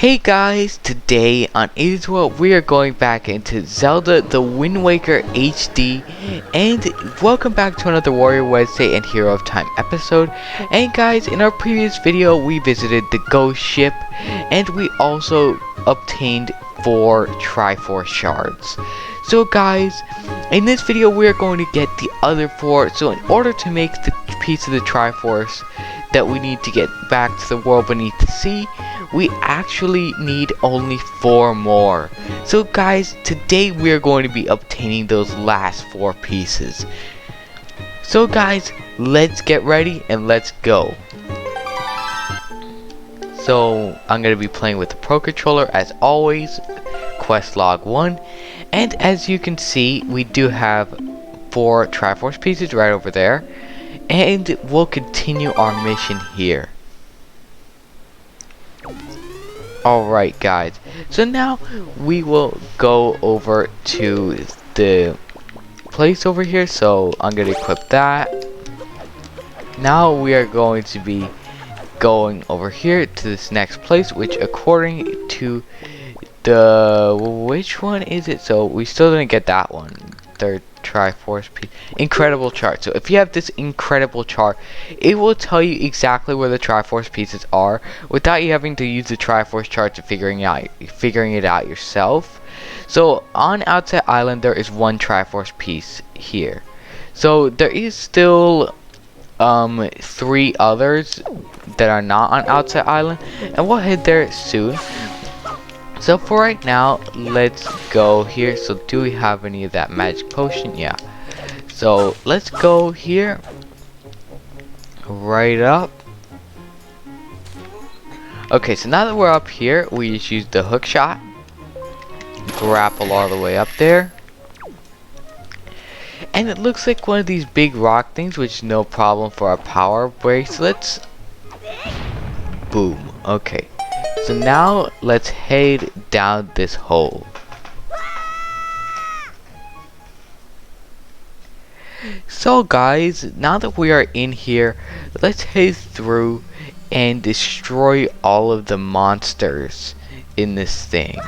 Hey guys, today on Aden's World we are going back into Zelda The Wind Waker HD, and welcome back to another Warrior Wednesday and Hero of Time episode. And guys, in our previous video we visited the ghost ship and we also obtained 4 Triforce shards. So guys, in this video we are going to get the other 4. So in order to make the piece of the Triforce that we need to get back to the world beneath the sea, we actually need only 4 more. So guys, today we are going to be obtaining those last 4 pieces. So guys, let's get ready and let's go. So I'm going to be playing with the Pro Controller as always, quest log 1. And as you can see, we do have 4 Triforce pieces right over there. And we'll continue our mission here. Alright guys, so now we will go over to the place over here, so I'm going to equip that. Now we are going to be going over here to this next place, which according to the, which one is it? So we still didn't get that one. Third Triforce piece. Incredible chart. So if you have this incredible chart, it will tell you exactly where the Triforce pieces are without you having to use the Triforce chart to figuring it out yourself. So on Outset Island there is 1 Triforce piece here. So there is still 3 others that are not on Outset Island, and we'll head there soon. So for right now, let's go here. So do we have any of that magic potion? Yeah. So let's go here. Right up. Okay, so now that we're up here, we just use the hook shot. Grapple all the way up there. And it looks like one of these big rock things, which is no problem for our power bracelets. Boom. Okay. So now let's head down this hole. So guys, now that we are in here, let's head through and destroy all of the monsters in this thing.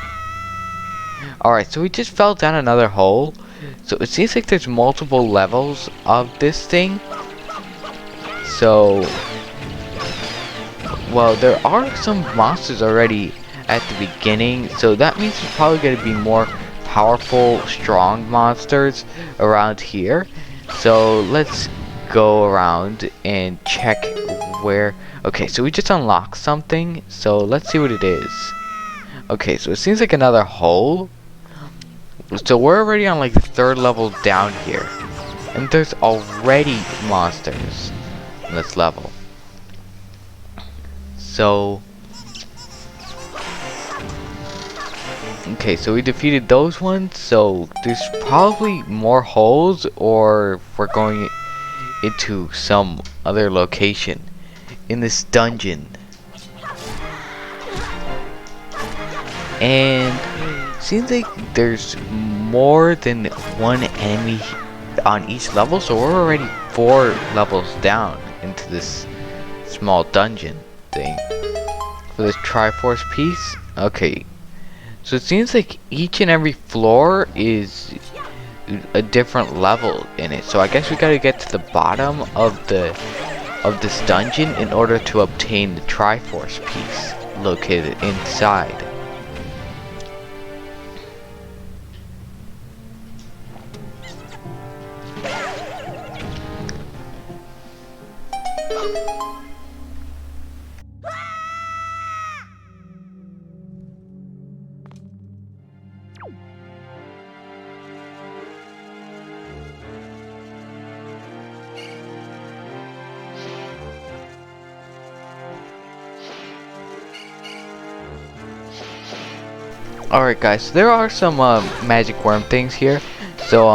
Alright, so we just fell down another hole. So it seems like there's multiple levels of this thing. So well, there are some monsters already at the beginning, so that means there's probably going to be more powerful, strong monsters around here. So let's go around and check where. Okay, so we just unlocked something, so let's see what it is. Okay, so it seems like another hole. So we're already on like the 3rd level down here, and there's already monsters in this level. So okay, so we defeated those ones, so there's probably more holes, or we're going into some other location in this dungeon. And seems like there's more than 1 enemy on each level, so we're already 4 levels down into this small dungeon thing for this Triforce piece. Okay, so it seems like each and every floor is a different level in it, so I guess we gotta get to the bottom of this dungeon in order to obtain the Triforce piece located inside. Alright guys, so there are some magic worm things here. So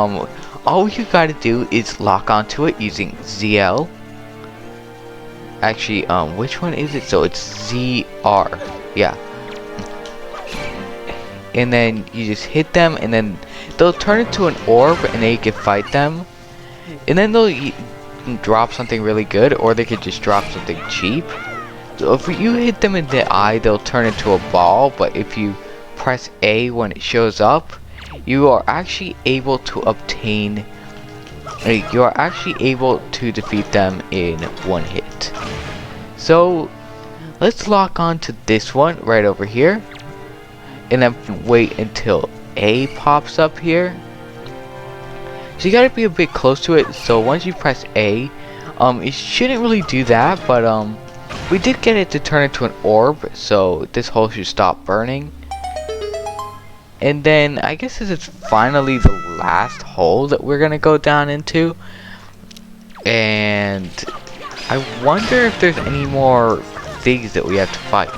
all you gotta do is lock onto it using ZL. Actually, which one is it? So it's ZR. Yeah. And then you just hit them, and then they'll turn into an orb, and then you can fight them. And then they'll drop something really good, or they could just drop something cheap. So if you hit them in the eye, they'll turn into a ball, but if you press A when it shows up, you are actually able to obtain, you are actually able to defeat them in one hit. So let's lock on to this one right over here, and then wait until A pops up here. So you gotta be a bit close to it, so once you press A, it shouldn't really do that, but we did get it to turn into an orb, so this hole should stop burning. And then I guess this is finally the last hole that we're gonna go down into. And I wonder if there's any more things that we have to fight,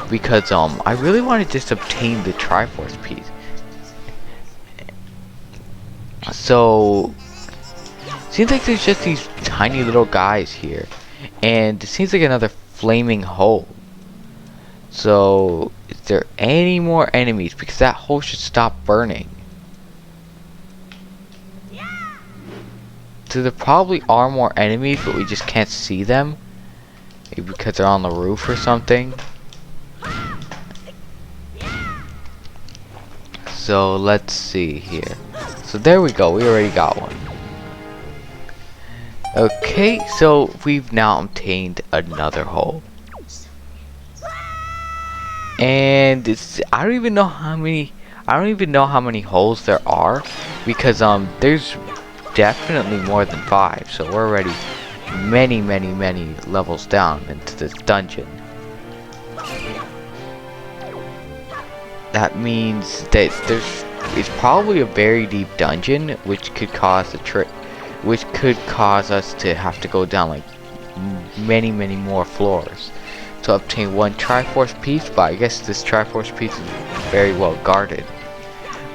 because I really want to just obtain the Triforce piece. So seems like there's just these tiny little guys here, and it seems like another flaming hole. So is there any more enemies? Because that hole should stop burning. So there probably are more enemies, but we just can't see them. Maybe because they're on the roof or something. So let's see here. So there we go, we already got one. Okay, so we've now obtained another hole. And it's, I don't even know how many holes there are, because there's definitely more than 5, so we're already many levels down into this dungeon. That means that it's probably a very deep dungeon, which could cause us to have to go down like many more floors to obtain one Triforce piece, but I guess this Triforce piece is very well guarded.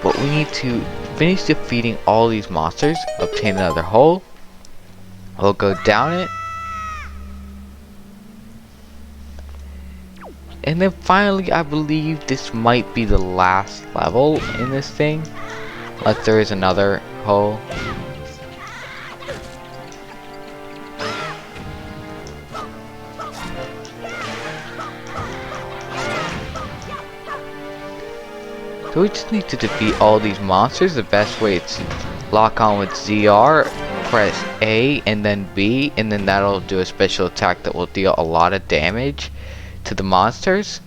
But we need to finish defeating all these monsters, obtain another hole. We'll go down it. And then finally, I believe this might be the last level in this thing, unless there is another hole. So we just need to defeat all these monsters. The best way is to lock on with ZR, press A and then B, and then that'll do a special attack that will deal a lot of damage to the monsters.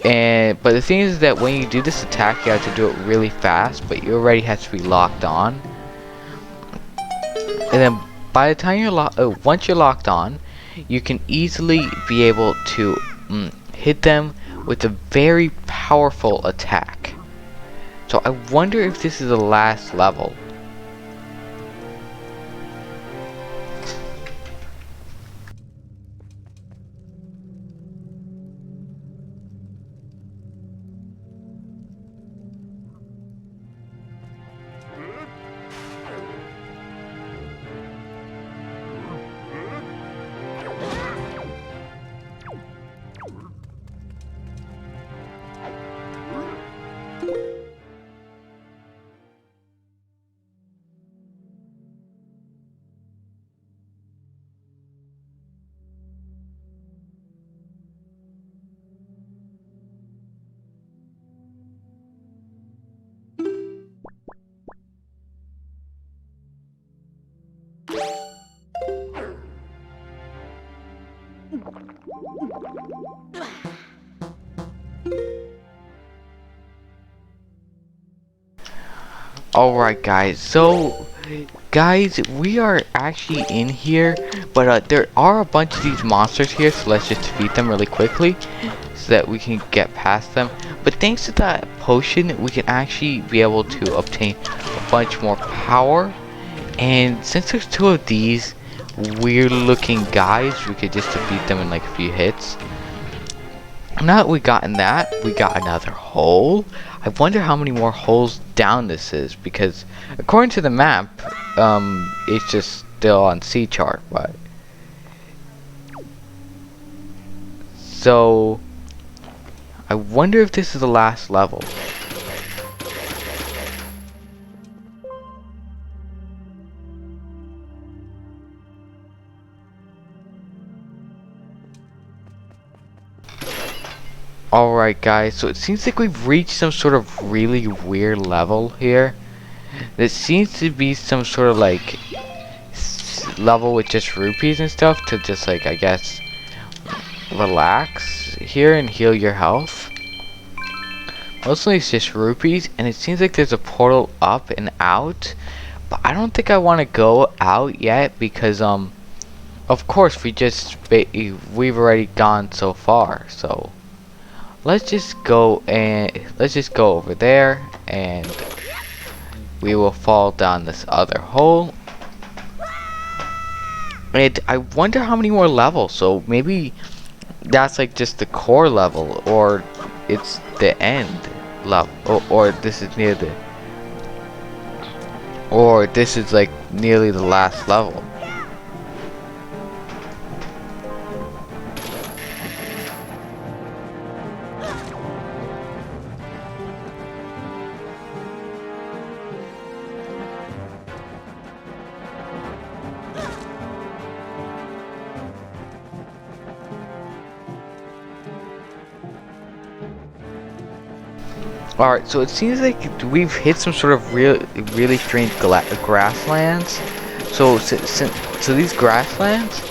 But the thing is that when you do this attack, you have to do it really fast, but you already have to be locked on. And then by the time you're once you're locked on, you can easily be able to hit them with a very powerful attack. So I wonder if this is the last level. Alright guys, so guys, we are actually in here, but there are a bunch of these monsters here, so let's just defeat them really quickly so that we can get past them. But thanks to that potion, we can actually be able to obtain a bunch more power, and since there's 2 of these weird looking guys, we could just defeat them in like a few hits. Now that we gotten that, we got another hole. I wonder how many more holes down this is, because according to the map, it's just still on C chart, but so I wonder if this is the last level. Alright guys, so it seems like we've reached some sort of really weird level here. There seems to be some sort of like level with just rupees and stuff to just like, I guess, relax here and heal your health. Mostly it's just rupees, and it seems like there's a portal up and out, but I don't think I want to go out yet because of course we've already gone so far, so let's just go over there and we will fall down this other hole. And I wonder how many more levels, so maybe that's like just the core level, or it's the end level, or this is near the, or this is like nearly the last level. Alright, so it seems like we've hit some sort of really strange grasslands. So these grasslands,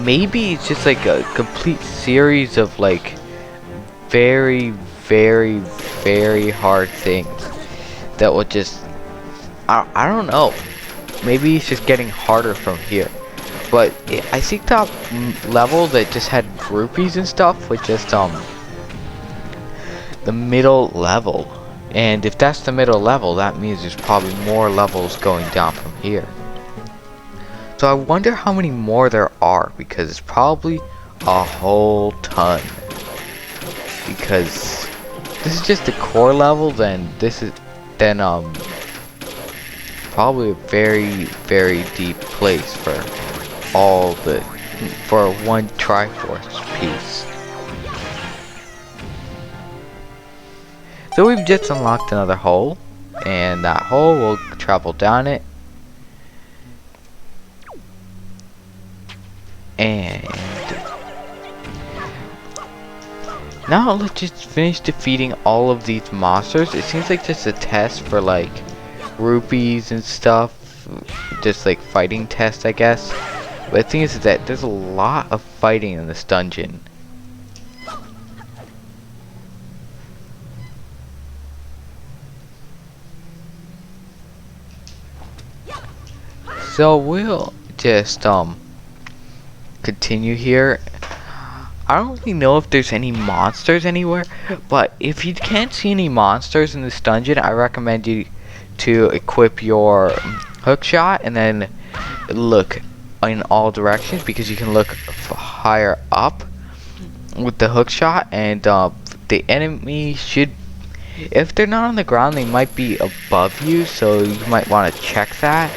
maybe it's just like a complete series of like very, very, very hard things that will just, I don't know. Maybe it's just getting harder from here. But I see top level that just had rupees and stuff with just the middle level, and if that's the middle level, that means there's probably more levels going down from here. So I wonder how many more there are, because it's probably a whole ton, because this is just the core level. Then this is probably a very, very deep place for one Triforce piece. So we've just unlocked another hole, and that hole will travel down it. And now let's just finish defeating all of these monsters. It seems like just a test for like rupees and stuff, just like fighting test, I guess. But the thing is that there's a lot of fighting in this dungeon. So we'll just continue here. I don't really know if there's any monsters anywhere, but if you can't see any monsters in this dungeon, I recommend you to equip your hook shot and then look in all directions, because you can look higher up with the hook shot, and the enemy should, if they're not on the ground, they might be above you, so you might want to check that.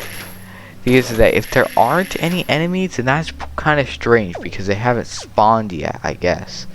Because that if there aren't any enemies, then that's kind of strange, because they haven't spawned yet, I guess.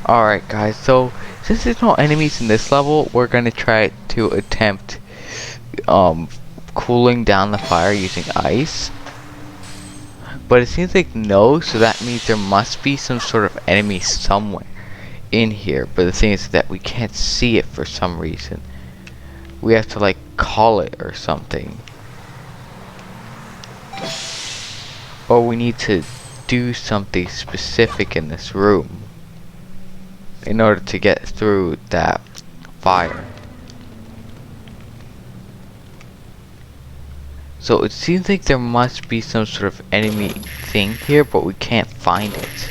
Alright guys, so since there's no enemies in this level, we're gonna try to attempt cooling down the fire using ice. but it seems like no, so that means there must be some sort of enemy somewhere in here. But the thing is that we can't see it for some reason. We have to like call it or something. Or we need to do something specific in this room in order to get through that fire. So it seems like there must be some sort of enemy thing here, but we can't find it.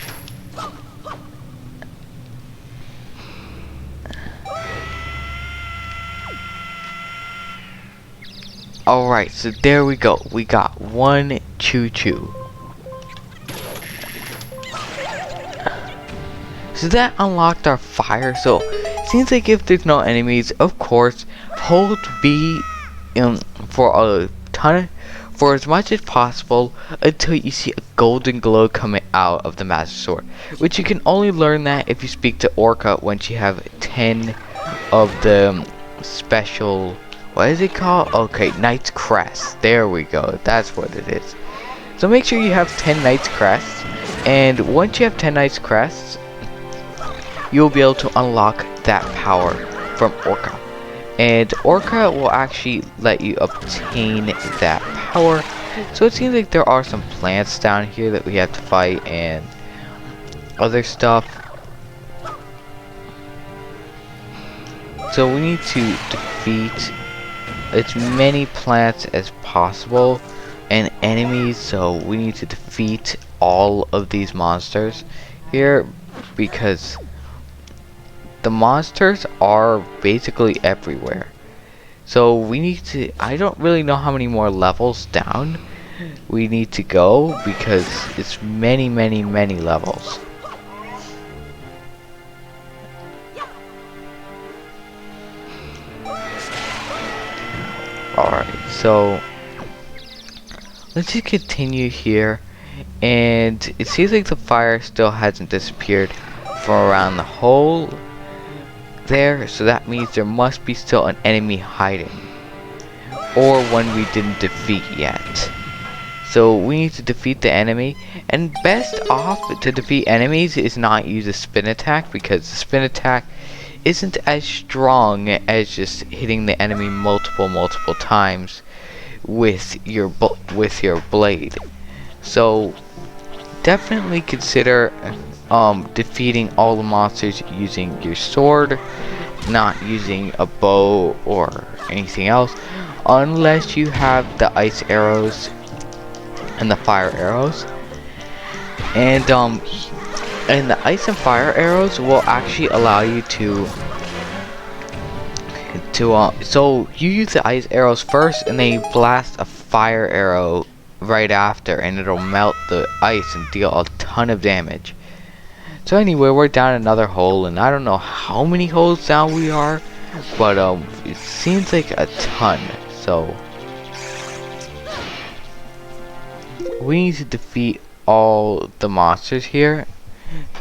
Alright, so there we go. We got one choo-choo. So that unlocked our fire. So it seems like if there's no enemies, of course, hold B for as much as possible until you see a golden glow coming out of the Master Sword, which you can only learn that if you speak to Orca once you have 10 of the special, what is it called? Okay, Knight's Crest. There we go. That's what it is. So make sure you have 10 Knight's Crests, and once you have 10 Knight's Crests, you'll be able to unlock that power from Orca. And Orca will actually let you obtain that power. So it seems like there are some plants down here that we have to fight and other stuff. So we need to defeat as many plants as possible and enemies. So we need to defeat all of these monsters here because the monsters are basically everywhere. So we need to, I don't really know how many more levels down we need to go because it's many levels. Alright, so let's just continue here, and it seems like the fire still hasn't disappeared from around the hole there, so that means there must be still an enemy hiding, or one we didn't defeat yet. So we need to defeat the enemy, and best off to defeat enemies is not use a spin attack, because the spin attack isn't as strong as just hitting the enemy multiple times with your blade. So definitely consider defeating all the monsters using your sword, not using a bow or anything else, unless you have the ice arrows and the fire arrows. And the ice and fire arrows will actually allow you to so you use the ice arrows first, and then you blast a fire arrow right after, and it'll melt the ice and deal a ton of damage. So anyway, we're down another hole, and I don't know how many holes down we are, but it seems like a ton. So we need to defeat all the monsters here.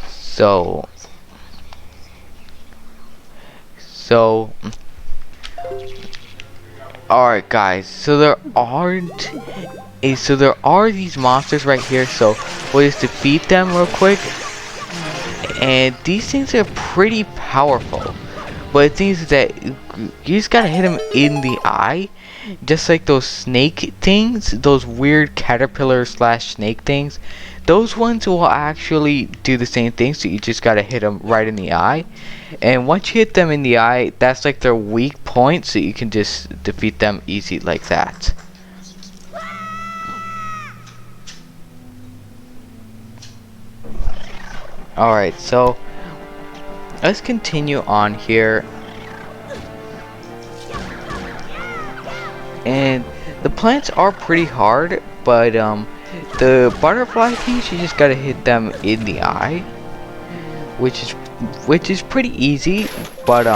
So alright guys, so there are these monsters right here, so we'll just defeat them real quick. And these things are pretty powerful, but the thing is that you just gotta hit them in the eye, just like those snake things, those weird caterpillar slash snake things. Those ones will actually do the same thing, so you just gotta hit them right in the eye. And once you hit them in the eye, that's like their weak point, so you can just defeat them easy like that. Alright, so let's continue on here. And the plants are pretty hard, but the butterfly things, you just gotta hit them in the eye, which is pretty easy. But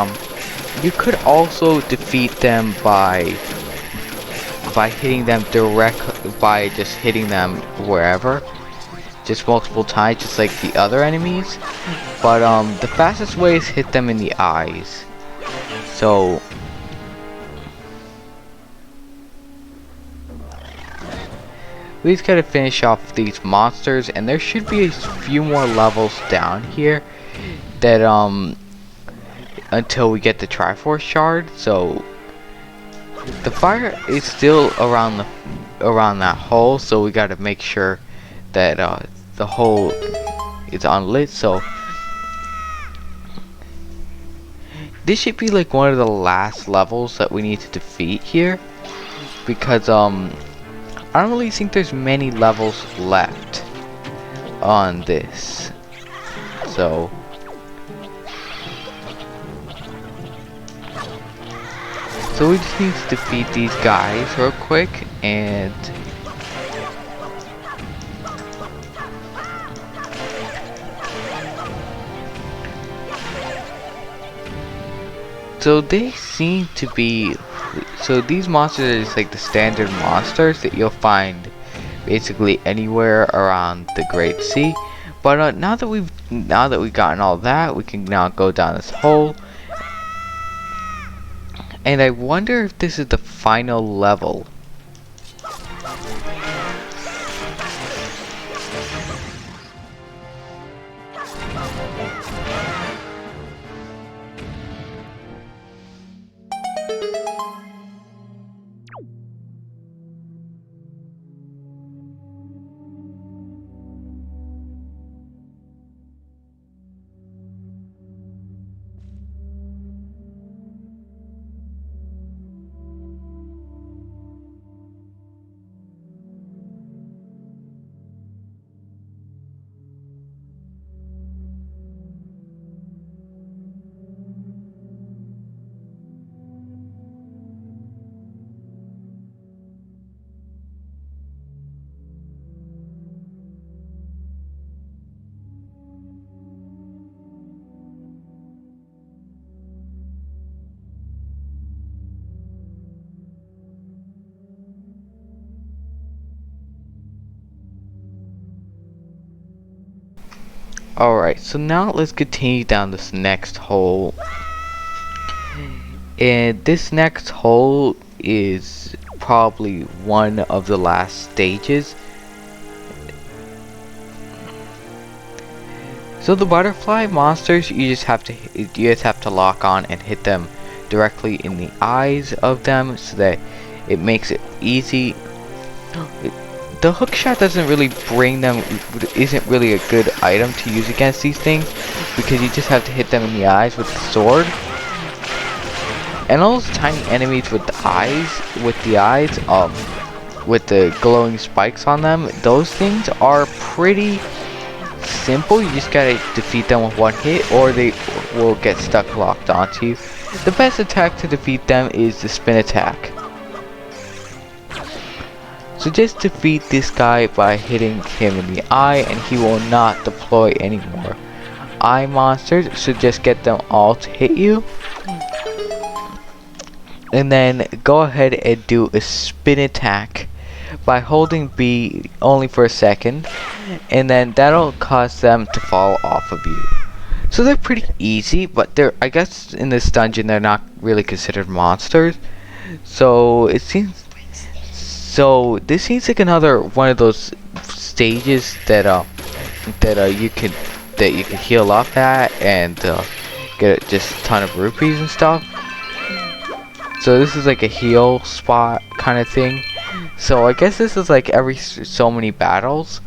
you could also defeat them by hitting them by just hitting them wherever, just multiple times, just like the other enemies. But the fastest way is hit them in the eyes. So we just gotta finish off these monsters, and there should be a few more levels down here that until we get the Triforce shard. So the fire is still around that hole, so we gotta make sure that the hole is unlit. So this should be like one of the last levels that we need to defeat here, because I don't really think there's many levels left on this. So we just need to defeat these guys real quick, and so they seem to be, so these monsters are just like the standard monsters that you'll find basically anywhere around the Great Sea. But now that we've gotten all that, we can now go down this hole. And I wonder if this is the final level. Alright, so now let's continue down this next hole. And this next hole is probably one of the last stages. So the butterfly monsters, you just have to lock on and hit them directly in the eyes of them, so that it makes it easy. The hook shot doesn't really bring them, isn't really a good item to use against these things, because you just have to hit them in the eyes with the sword. And all those tiny enemies with the eyes, with the glowing spikes on them, those things are pretty simple. You just gotta defeat them with one hit, or they will get stuck locked onto you. The best attack to defeat them is the spin attack. So just defeat this guy by hitting him in the eye, and he will not deploy anymore. Eye monsters, so just get them all to hit you. And then go ahead and do a spin attack by holding B only for a second, and then that'll cause them to fall off of you. So they're pretty easy, but I guess in this dungeon they're not really considered monsters. So this seems like another one of those stages that you could heal up at and get just a ton of rupees and stuff. So this is like a heal spot kind of thing. So I guess this is like every so many battles.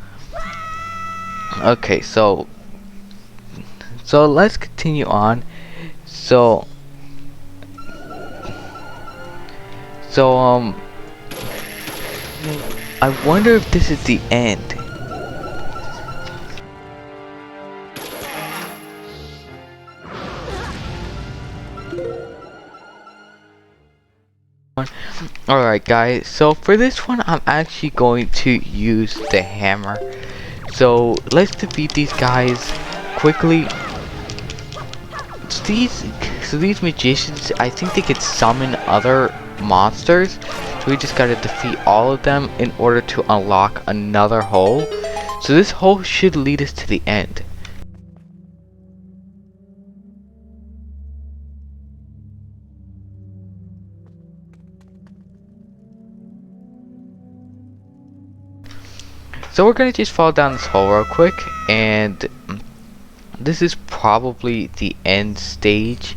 Okay, so let's continue on. So I wonder if this is the end. Alright guys, so for this one I'm actually going to use the hammer. So let's defeat these guys quickly. So these magicians, I think they could summon other monsters. So we just gotta defeat all of them in order to unlock another hole. So this hole should lead us to the end. So we're gonna just fall down this hole real quick, and this is probably the end stage.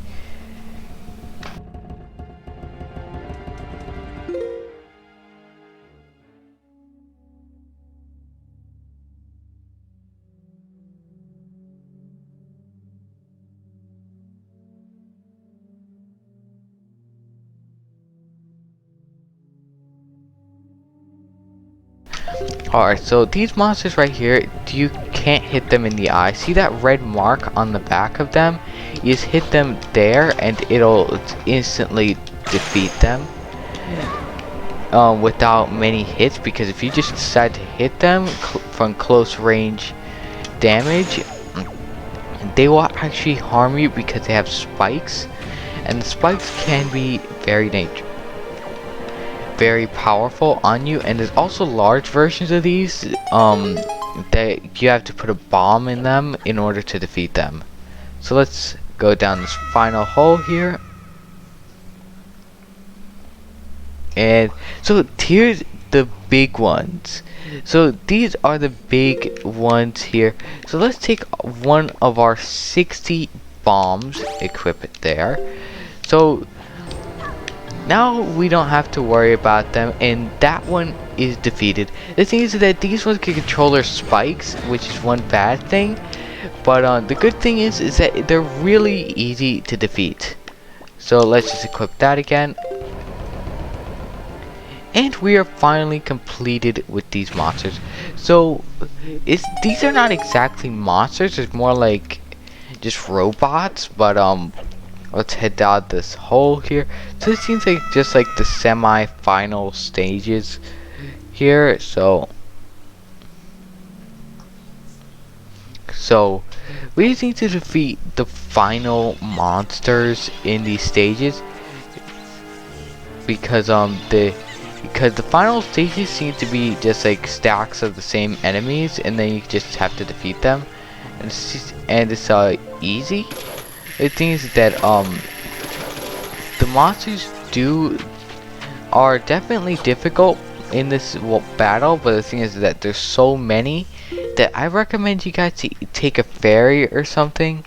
Alright, so these monsters right here, you can't hit them in the eye. See that red mark on the back of them? You just hit them there and it'll instantly defeat them without many hits, because if you just decide to hit them from close range damage, they will actually harm you because they have spikes, and the spikes can be very dangerous, very powerful on you. And there's also large versions of these that you have to put a bomb in them in order to defeat them. So let's go down this final hole here. And so here's the big ones. So these are the big ones here. So let's take one of our 60 bombs, equip it there. So now we don't have to worry about them, and that one is defeated. The thing is that these ones can control their spikes, which is one bad thing. But the good thing is that they're really easy to defeat. So let's just equip that again. And we are finally completed with these monsters. So these are not exactly monsters, it's more like just robots. But let's head down this hole here. So it seems like just like the semi-final stages here. So we just need to defeat the final monsters in these stages, because the final stages seem to be just like stacks of the same enemies, and then you just have to defeat them, and it's easy. The thing is that the monsters are definitely difficult in this battle, but the thing is that there's so many that I recommend you guys to take a ferry or something.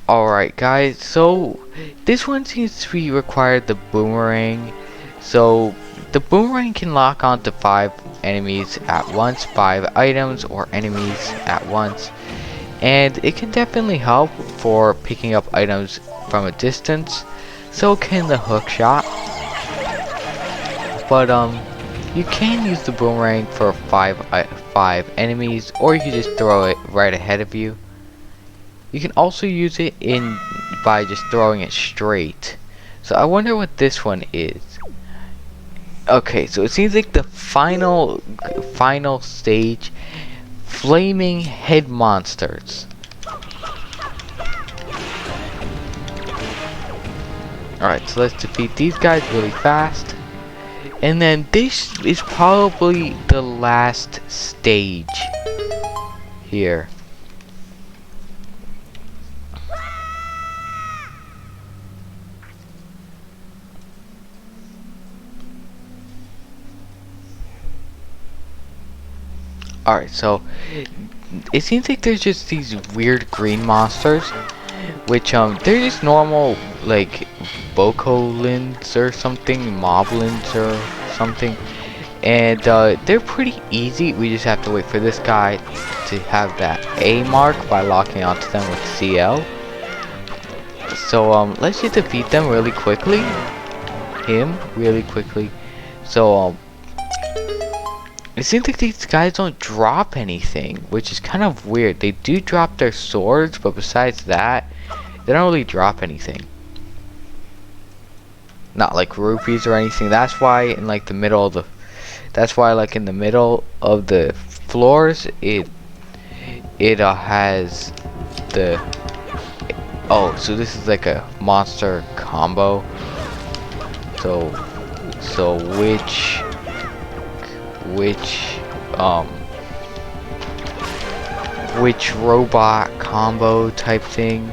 Alright guys, so this one seems to be required the boomerang. So the boomerang can lock onto 5 enemies at once, 5 items or enemies at once, and it can definitely help for picking up items from a distance. So can the hook shot. But you can use the boomerang for 5 enemies, or you can just throw it right ahead of you. You can also use it by just throwing it straight. So I wonder what this one is. Okay, so it seems like the final stage, flaming head monsters. Alright, so let's defeat these guys really fast. And then this is probably the last stage here. Alright, so it seems like there's just these weird green monsters, which they're just normal like bokolins or something, moblins or something, and they're pretty easy. We just have to wait for this guy to have that A mark by locking onto them with CL. So let's just defeat them really quickly. So it seems like these guys don't drop anything, which is kind of weird. They do drop their swords, but besides that, they don't really drop anything. Not like rupees or anything. That's why in like the middle of the in the middle of the floors it has the so this is like a monster combo. So which witch robot combo type thing.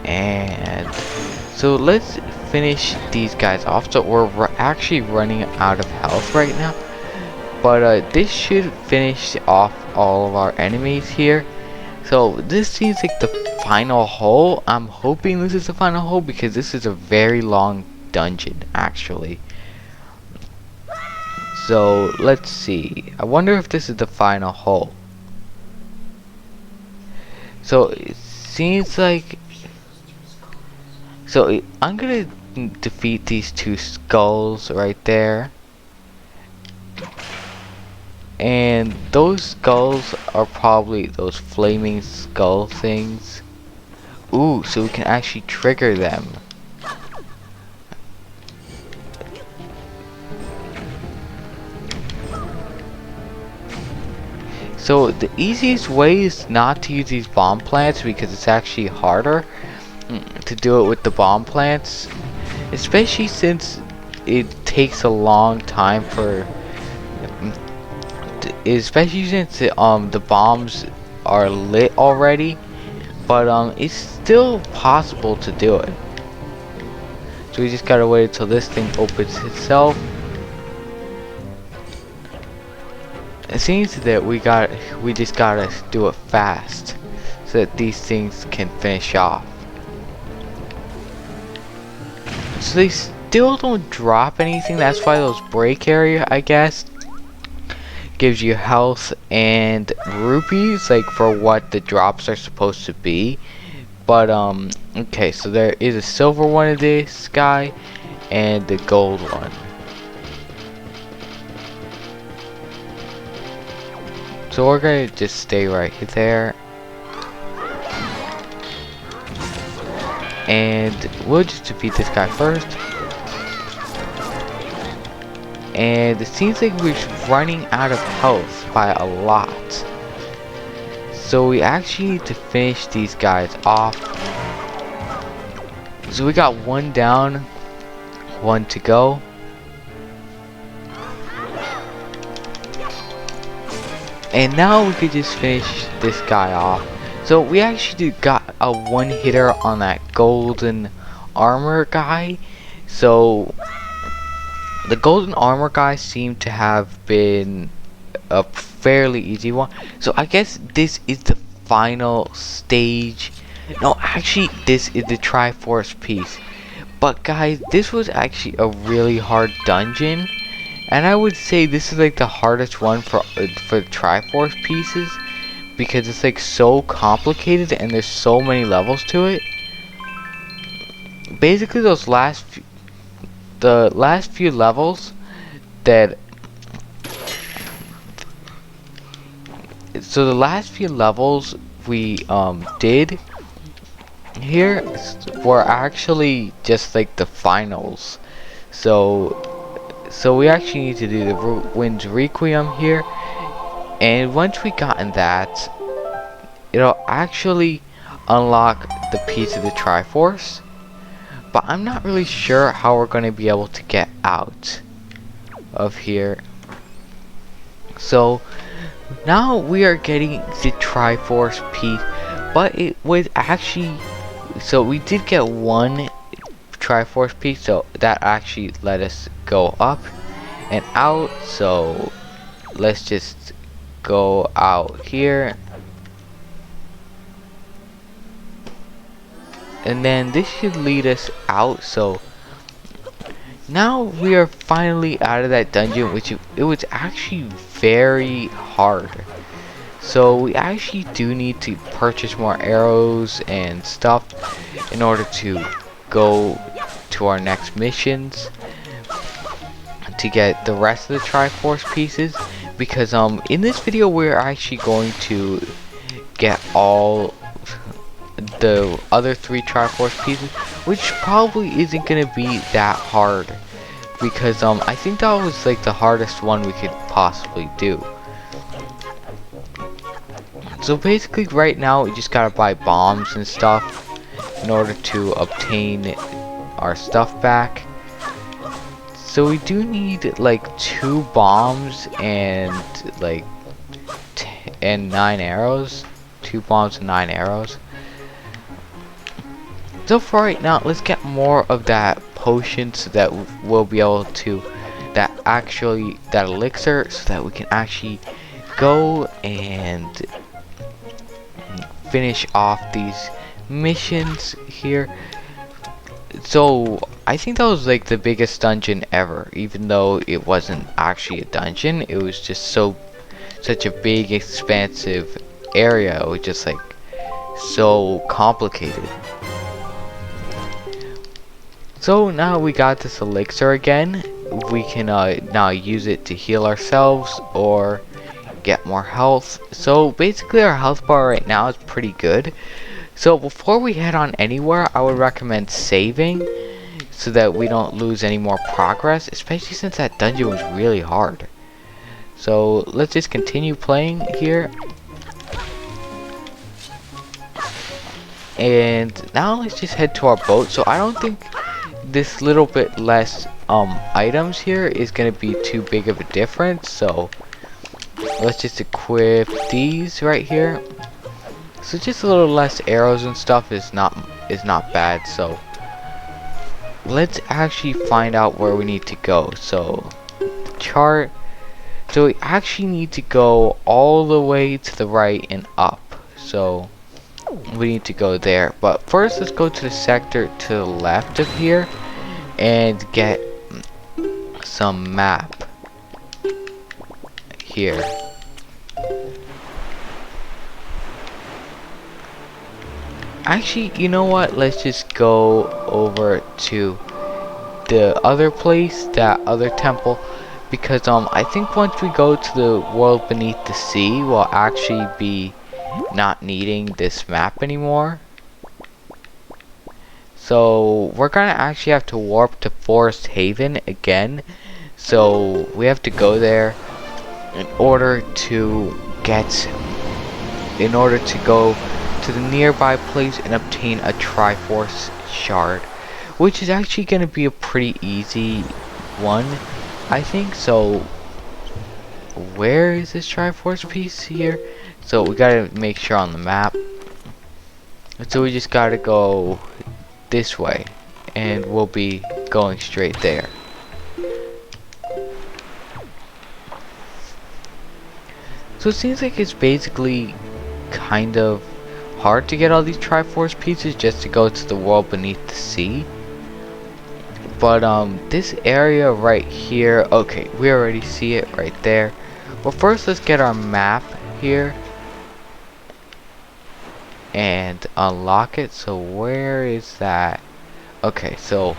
And so let's finish these guys off. So we're actually running out of health right now, but this should finish off all of our enemies here. So this seems like the final hole. I'm hoping this is the final hole because this is a very long dungeon actually. So let's see. I wonder if this is the final hole. So it seems like, so I'm gonna defeat these two skulls right there. And those skulls are probably those flaming skull things. Ooh, so we can actually trigger them. So the easiest way is not to use these bomb plants because it's actually harder to do it with the bomb plants, especially since it takes a long time for, especially since the bombs are lit already, but it's still possible to do it. So we just gotta wait until this thing opens itself. It seems that we just gotta do it fast so that these things can finish off. So they still don't drop anything. That's why those break area, I guess, gives you health and rupees, like for what the drops are supposed to be. But okay, so there is a silver one of this guy and the gold one. So we're gonna just stay right there, and we'll just defeat this guy first. And it seems like we're running out of health by a lot. So we actually need to finish these guys off. So we got one down, one to go. And now we could just finish this guy off. So we actually got a one hitter on that golden armor guy. So the golden armor guy seemed to have been a fairly easy one. So I guess this is the final stage. No, actually this is the Triforce piece. But guys, this was actually a really hard dungeon. And I would say this is like the hardest one for the Triforce pieces, because it's like so complicated and there's so many levels to it. Basically those the last few levels that, so the last few levels we did here were actually just like the finals. So we actually need to do the Wind's Requiem here, and once we gotten that, it'll actually unlock the piece of the Triforce. But I'm not really sure how we're going to be able to get out of here. So now we are getting the Triforce piece, but it was actually, so we did get one Triforce piece, so that actually let us go up and out. So let's just go out here, and then this should lead us out. So now we are finally out of that dungeon, which it was actually very hard. So we actually do need to purchase more arrows and stuff in order to go to our next missions to get the rest of the Triforce pieces, because in this video we're actually going to get all the other 3 Triforce pieces, which probably isn't gonna be that hard, because I think that was like the hardest one we could possibly do. So basically right now we just gotta buy bombs and stuff in order to obtain our stuff back. So we do need like 2 bombs and like and 9 arrows. 2 bombs and 9 arrows. So for right now, let's get more of that potion so that we'll be able to that elixir so that we can actually go and finish off these missions here. So I think that was like the biggest dungeon ever, even though it wasn't actually a dungeon. It was just such a big expansive area. It was just like so complicated. So now we got this elixir again. We can now use it to heal ourselves or get more health. So basically our health bar right now is pretty good. So before we head on anywhere, I would recommend saving so that we don't lose any more progress, especially since that dungeon was really hard. So let's just continue playing here. And now let's just head to our boat. So I don't think this little bit less items here is gonna be too big of a difference. So let's just equip these right here. So just a little less arrows and stuff is not bad. So let's actually find out where we need to go. So the chart. So we actually need to go all the way to the right and up. So we need to go there. But first let's go to the sector to the left of here and get some map here. Actually, you know what? Let's just go over to the other place, that other temple, because I think once we go to the world beneath the sea, we'll actually be not needing this map anymore. So we're gonna actually have to warp to Forest Haven again. So we have to go there in order to go to the nearby place and obtain a Triforce shard, which is actually gonna be a pretty easy one, I think. So where is this Triforce piece here? So we gotta make sure on the map. So we just gotta go this way and we'll be going straight there. So it seems like it's basically kind of hard to get all these Triforce pieces just to go to the world beneath the sea. But this area right here, okay, we already see it right there. Well, first let's get our map here and unlock it. So where is that? Okay, so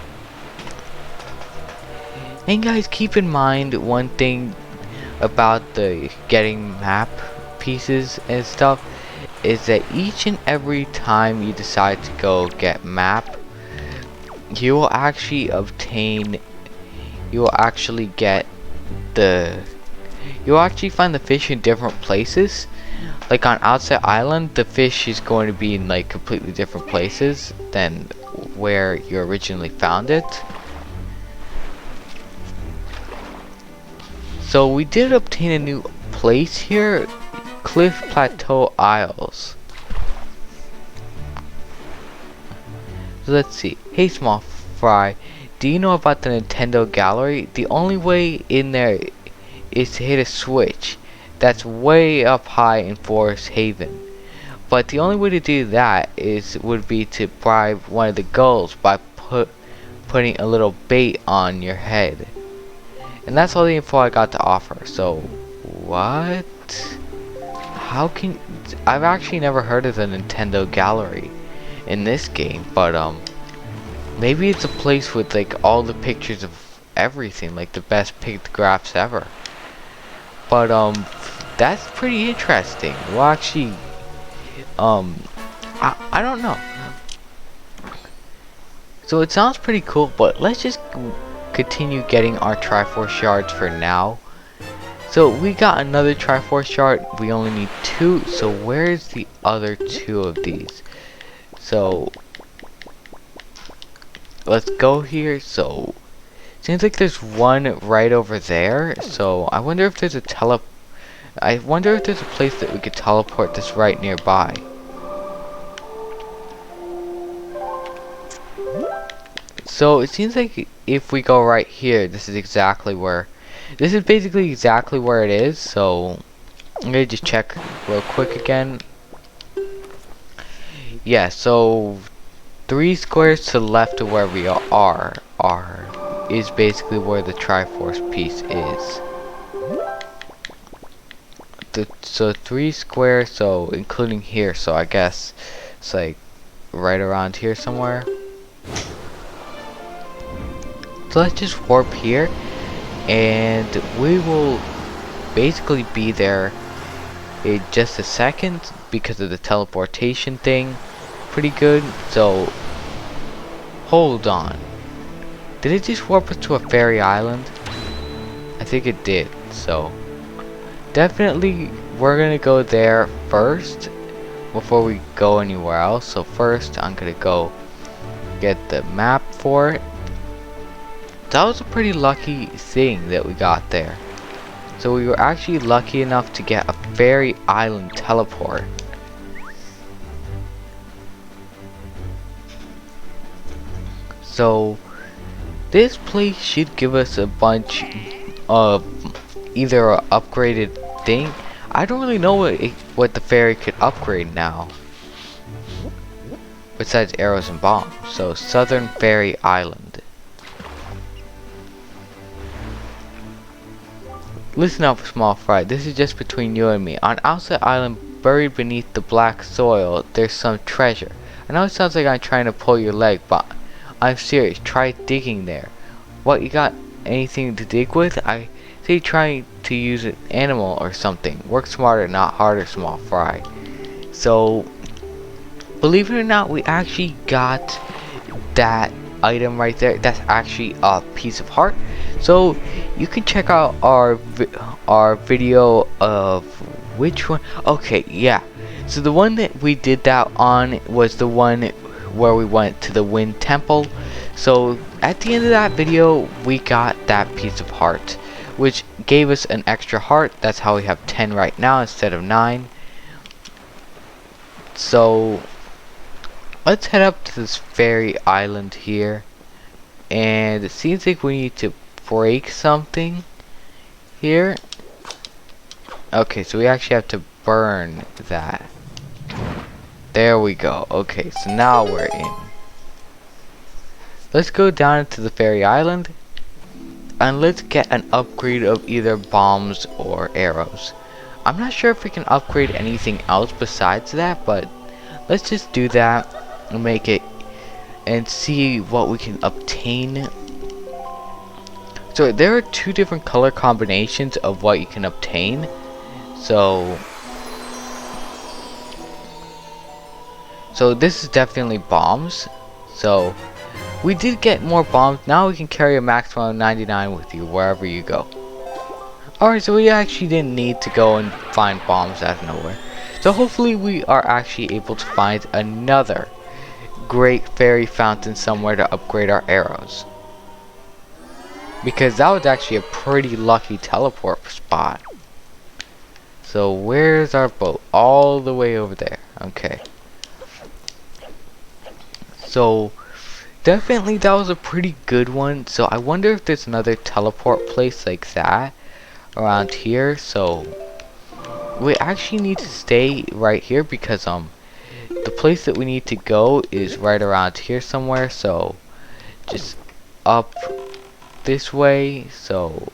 and guys, keep in mind one thing about the getting map pieces and stuff is that each and every time you decide to go get map, you will actually find the fish in different places. Like on Outset Island, the fish is going to be in like completely different places than where you originally found it. So we did obtain a new place here, Cliff Plateau Isles. So let's see. Hey small fry, do you know about the Nintendo Gallery? The only way in there is to hit a switch that's way up high in Forest Haven. But the only way to do that would be to bribe one of the gulls by putting a little bait on your head. And that's all the info I got to offer. So what? How can I've actually never heard of the Nintendo Gallery in this game, but maybe it's a place with like all the pictures of everything, like the best pictographs ever. But that's pretty interesting. Well, actually I don't know. So it sounds pretty cool, but let's just continue getting our Triforce shards for now. So we got another Triforce shard. We only need 2. So where's the other 2 of these? So let's go here. So Seems like there's one right over there, so I wonder if there's a I wonder if there's a place that we could teleport this right nearby. So it seems like if we go right here, this is basically exactly where it is, so I'm gonna just check real quick again. Yeah, so 3 squares to the left of where we is basically where the Triforce piece is. So 3 squares, so including here, so I guess it's like right around here somewhere. So let's just warp here, and we will basically be there in just a second because of the teleportation thing. Pretty good. So hold on. Did it just warp us to a fairy island? I think it did. So definitely we're gonna go there first before we go anywhere else. So first I'm gonna go get the map for it. That was a pretty lucky thing that we got there. So we were actually lucky enough to get a fairy island teleport. So this place should give us a bunch of either an upgraded thing. I don't really know what the fairy could upgrade now, besides arrows and bombs. So Southern Fairy Island. Listen up, small fry. This is just between you and me. On Outset Island, buried beneath the black soil, there's some treasure. I know it sounds like I'm trying to pull your leg, but I'm serious. Try digging there. What, you got anything to dig with? I say try to use an animal or something. Work smarter, not harder, small fry. So, believe it or not, we actually got that item right there. That's actually a piece of heart. So you can check out our video of which one. Okay, yeah. So the one that we did that on was the one where we went to the Wind Temple. So at the end of that video, we got that piece of heart, which gave us an extra heart. That's how we have 10 right now instead of 9. So let's head up to this fairy island here, and it seems like we need to break something here. Okay, so we actually have to burn that. There we go. Okay, so now we're in. Let's go down into the fairy island, and let's get an upgrade of either bombs or arrows. I'm not sure if we can upgrade anything else besides that, but let's just do that and make it and see what we can obtain. So there are 2 different color combinations of what you can obtain. So this is definitely bombs. So we did get more bombs. Now we can carry a maximum of 99 with you wherever you go. Alright, so we actually didn't need to go and find bombs out of nowhere. So hopefully we are actually able to find another great fairy fountain somewhere to upgrade our arrows, because that was actually a pretty lucky teleport spot. So where's our boat? All the way over there. Okay. So definitely that was a pretty good one. So I wonder if there's another teleport place like that around here. So we actually need to stay right here because the place that we need to go is right around here somewhere. So just up this way. So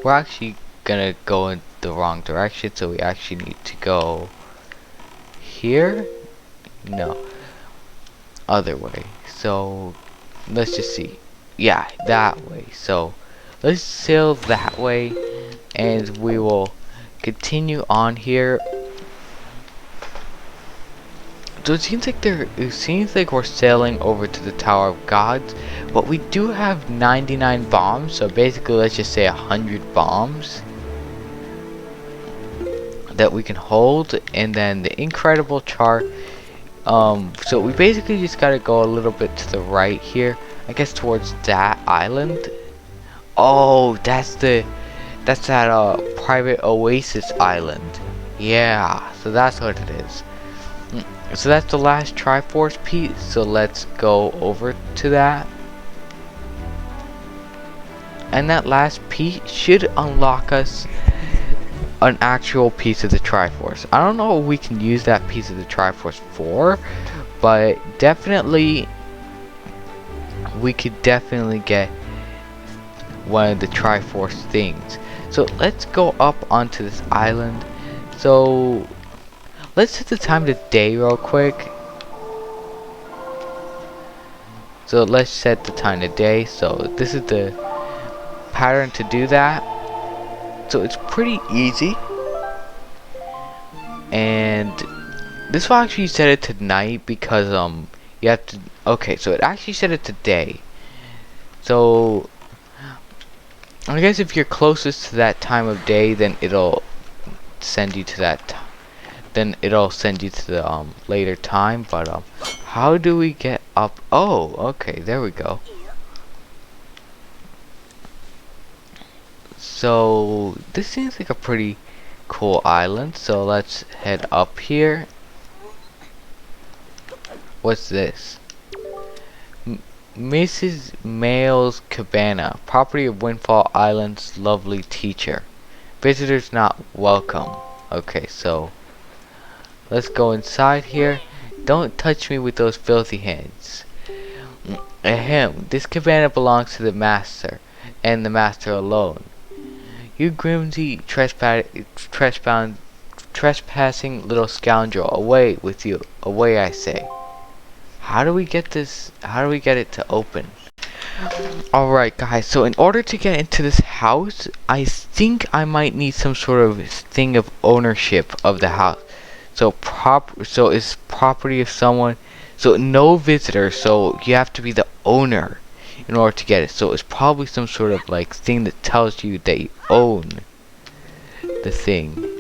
we're actually gonna go in the wrong direction, so we actually need to go here. No, other way. So let's just see. Yeah, that way. So let's sail that way, and we will continue on here. So it seems like we're sailing over to the Tower of Gods, but we do have 99 bombs, so basically let's just say 100 bombs that we can hold, and then the incredible chart So we basically just gotta go a little bit to the right here. I guess towards that island. Oh, that's that private oasis island. Yeah, so that's what it is. So that's the last Triforce piece. So let's go over to that. And that last piece should unlock us an actual piece of the Triforce. I don't know what we can use that piece of the Triforce for, but definitely we could definitely get one of the Triforce things. So let's go up onto this island. So let's set the time to day real quick. So let's set the time to day. So this is the pattern to do that. So it's pretty easy. And this will actually set it to night because you have to, okay, so it actually set it to day. So I guess if you're closest to that time of day, then it'll send you to that then it'll send you to the later time. But how do we get up? Oh, okay, there we go. So this seems like a pretty cool island, so let's head up here. What's this? Mrs. Mail's Cabana, property of Windfall Island's lovely teacher. Visitors not welcome. Okay, so let's go inside here. Don't touch me with those filthy hands. Ahem, this cabana belongs to the master, and the master alone. You grimsy trespassing little scoundrel, away with you, away I say. How do we get this? How do we get it to open? Alright guys, so in order to get into this house, I think I might need some sort of thing of ownership of the house. So it's property of someone. So no visitors, so you have to be the owner in order to get it. So it's probably some sort of like thing that tells you that you own the thing.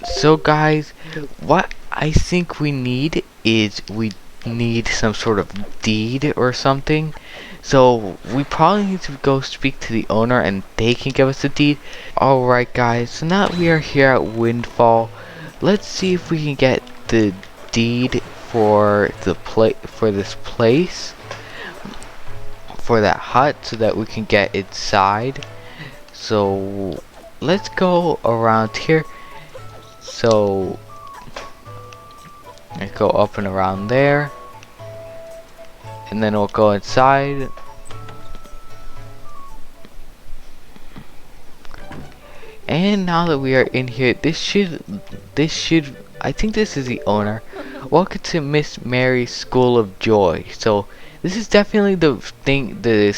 So guys, what I think we need is we need some sort of deed or something. So we probably need to go speak to the owner and they can give us the deed. Alright guys, so now that we are here at Windfall, let's see if we can get the deed for the this place, for that hut, so that we can get inside. So let's go around here. So let's go up and around there, and then we'll go inside. And now that we are in here, this should I think this is the owner. Welcome to Miss Mary's School of Joy. So this is definitely the thing, the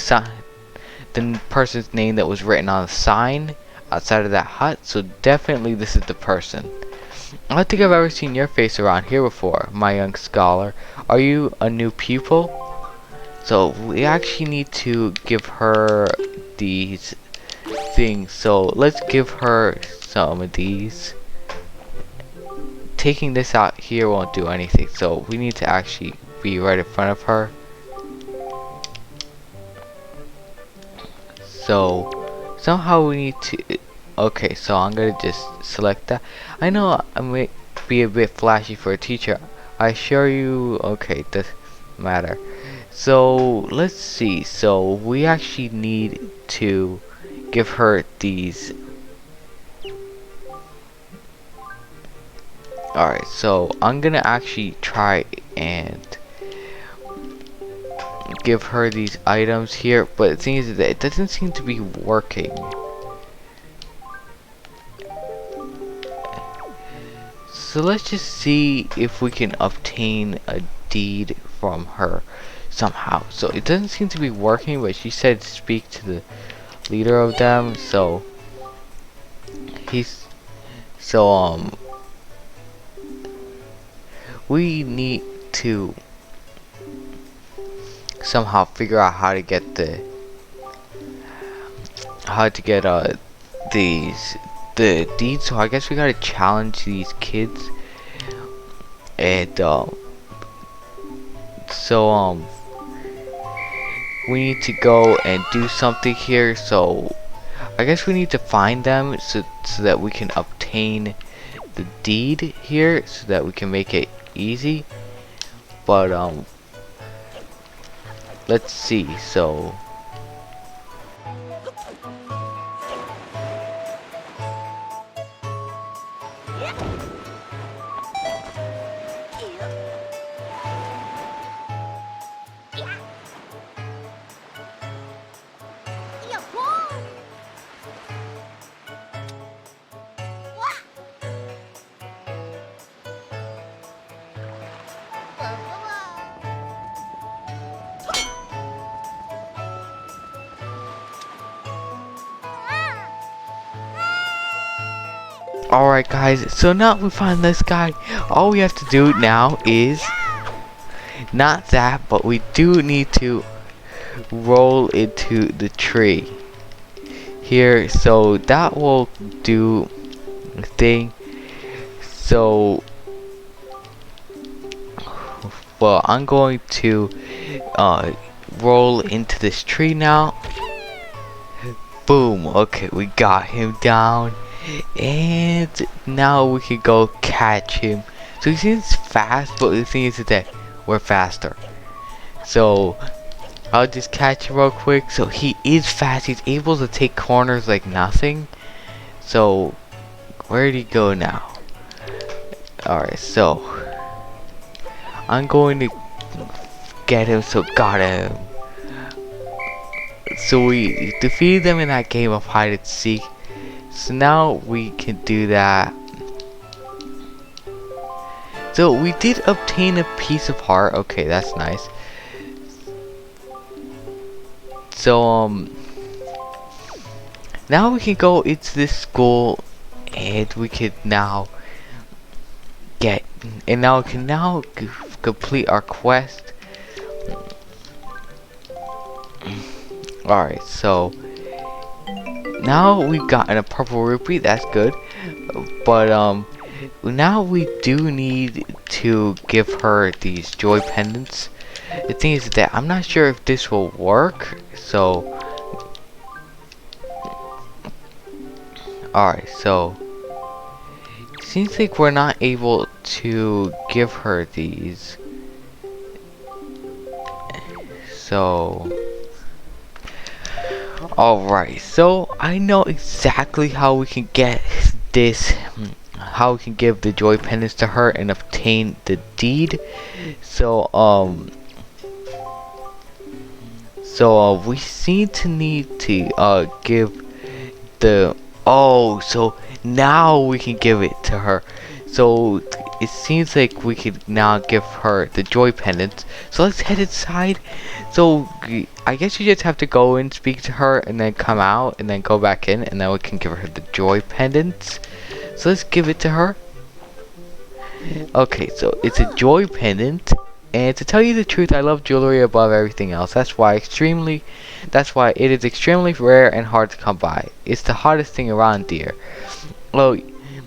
person's name that was written on the sign outside of that hut. So definitely this is the person. I don't think I've ever seen your face around here before, my young scholar. Are you a new pupil? So we actually need to give her these things. So let's give her some of these. Taking this out here won't do anything, so we need to actually be right in front of her. So somehow we need to, okay, so I'm gonna just select that. I know I may be a bit flashy for a teacher, I assure you. Okay, doesn't matter. So let's see, so we actually need to give her these. Alright, so I'm gonna actually try and give her these items here, but the thing is that it doesn't seem to be working. So let's just see if we can obtain a deed from her somehow. So it doesn't seem to be working, but she said speak to the leader of them. So we need to somehow figure out how to get how to get these the deeds. So I guess we gotta challenge these kids, and so we need to go and do something here. So I guess we need to find them so that we can obtain the deed here, so that we can make it easy. But let's see. So alright guys, so now we find this guy. All we have to do now is not that, but we do need to roll into the tree here, so that will do a thing. So well, I'm going to roll into this tree now. Boom. Okay, we got him down, and now we can go catch him. So he seems fast, but the thing is that we're faster. So I'll just catch him real quick. So he is fast. He's able to take corners like nothing. So where'd he go now? Alright, so I'm going to get him. So got him. So we defeated them in that game of hide and seek. So now we can do that. So we did obtain a piece of heart. Okay, that's nice. So now we can go into this school, and we can now get, and now we can now complete our quest. Alright, so now we've gotten a purple rupee, that's good. But now we do need to give her these joy pendants. The thing is that I'm not sure if this will work, so alright, so it seems like we're not able to give her these. So alright, so I know exactly how we can get this, how we can give the joy pendants to her and obtain the deed. So we seem to need to give the, so now we can give it to her. So it seems like we could now give her the joy pendants. So let's head inside. So I guess you just have to go and speak to her, and then come out, and then go back in, and then we can give her the joy pendants. So let's give it to her. Okay, so it's a joy pendant, and to tell you the truth, I love jewelry above everything else. That's why it is extremely rare and hard to come by. It's the hardest thing around, dear. Oh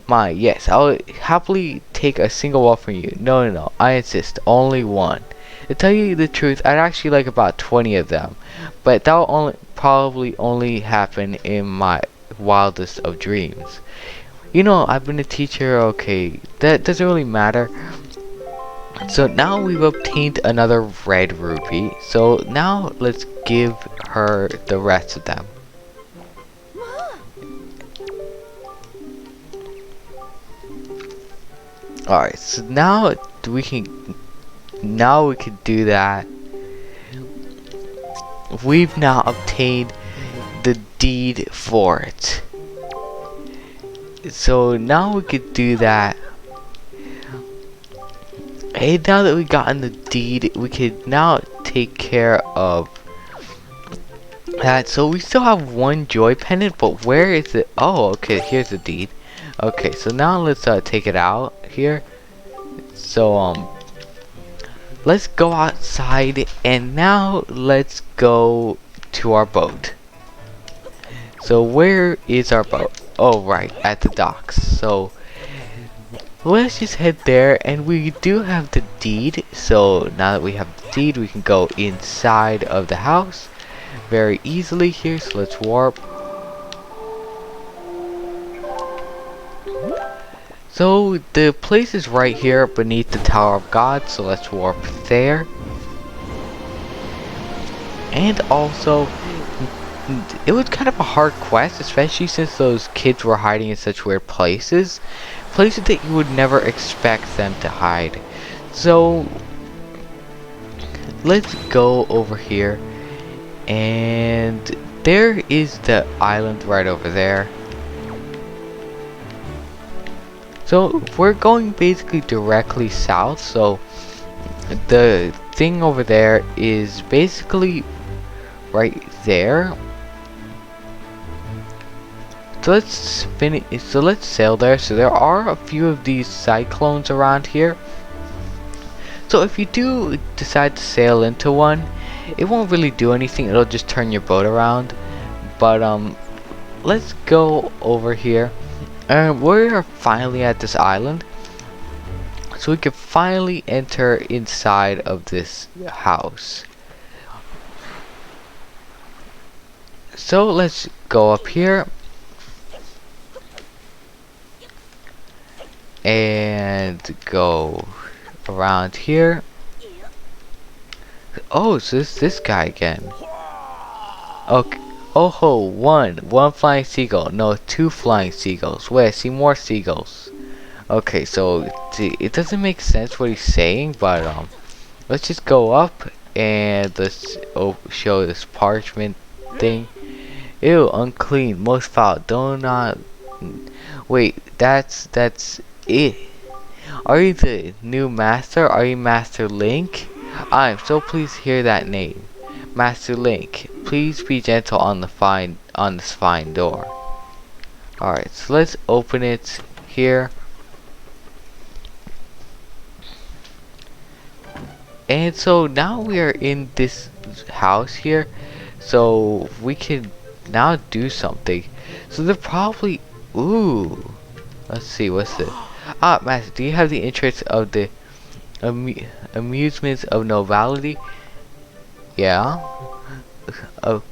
my, yes, I'll happily take a single one from you. No, I insist, only one. To tell you the truth, I'd actually like about 20 of them, but that will probably only happen in my wildest of dreams. You know, I've been a teacher, okay, that doesn't really matter. So now we've obtained another red rupee, so now let's give her the rest of them. Alright, so now we can do that. We've now obtained the deed for it. So now we could do that. And now that we've gotten the deed, we could now take care of that. So we still have one joy pendant, but where is it? Oh, okay, here's the deed. Okay, so now let's take it out here. So let's go outside, and now let's go to our boat. So where is our boat? Oh, right, at the docks. So let's just head there, and we do have the deed. So now that we have the deed, we can go inside of the house very easily here. So let's warp. So the place is right here beneath the Tower of God, so let's warp there. And also, it was kind of a hard quest, especially since those kids were hiding in such weird places. Places that you would never expect them to hide. So, let's go over here. And there is the island right over there. So we're going basically directly south, so the thing over there is basically right there. So let's finish. So let's sail there. So there are a few of these cyclones around here. So if you do decide to sail into one, it won't really do anything. It'll just turn your boat around. But let's go over here. And we're finally at this island, so we can finally enter inside of this house. So let's go up here and go around here. Oh, so it's this guy again. Okay. Oh ho, one flying seagull. No, two flying seagulls. Wait, I see more seagulls. Okay, so it doesn't make sense what he's saying, but let's just go up and let's show this parchment thing. Ew, unclean, most foul. Do not. Wait, that's it. Are you the new master? Are you Master Link? I am so pleased to hear that name. Master Link, please be gentle on this fine door. Alright, so let's open it here. And so now we are in this house here, so we can now do something. So they're probably, ooh, let's see, what's this? Ah, Master, do you have the interest of the amusements of nobility? Yeah. Oh,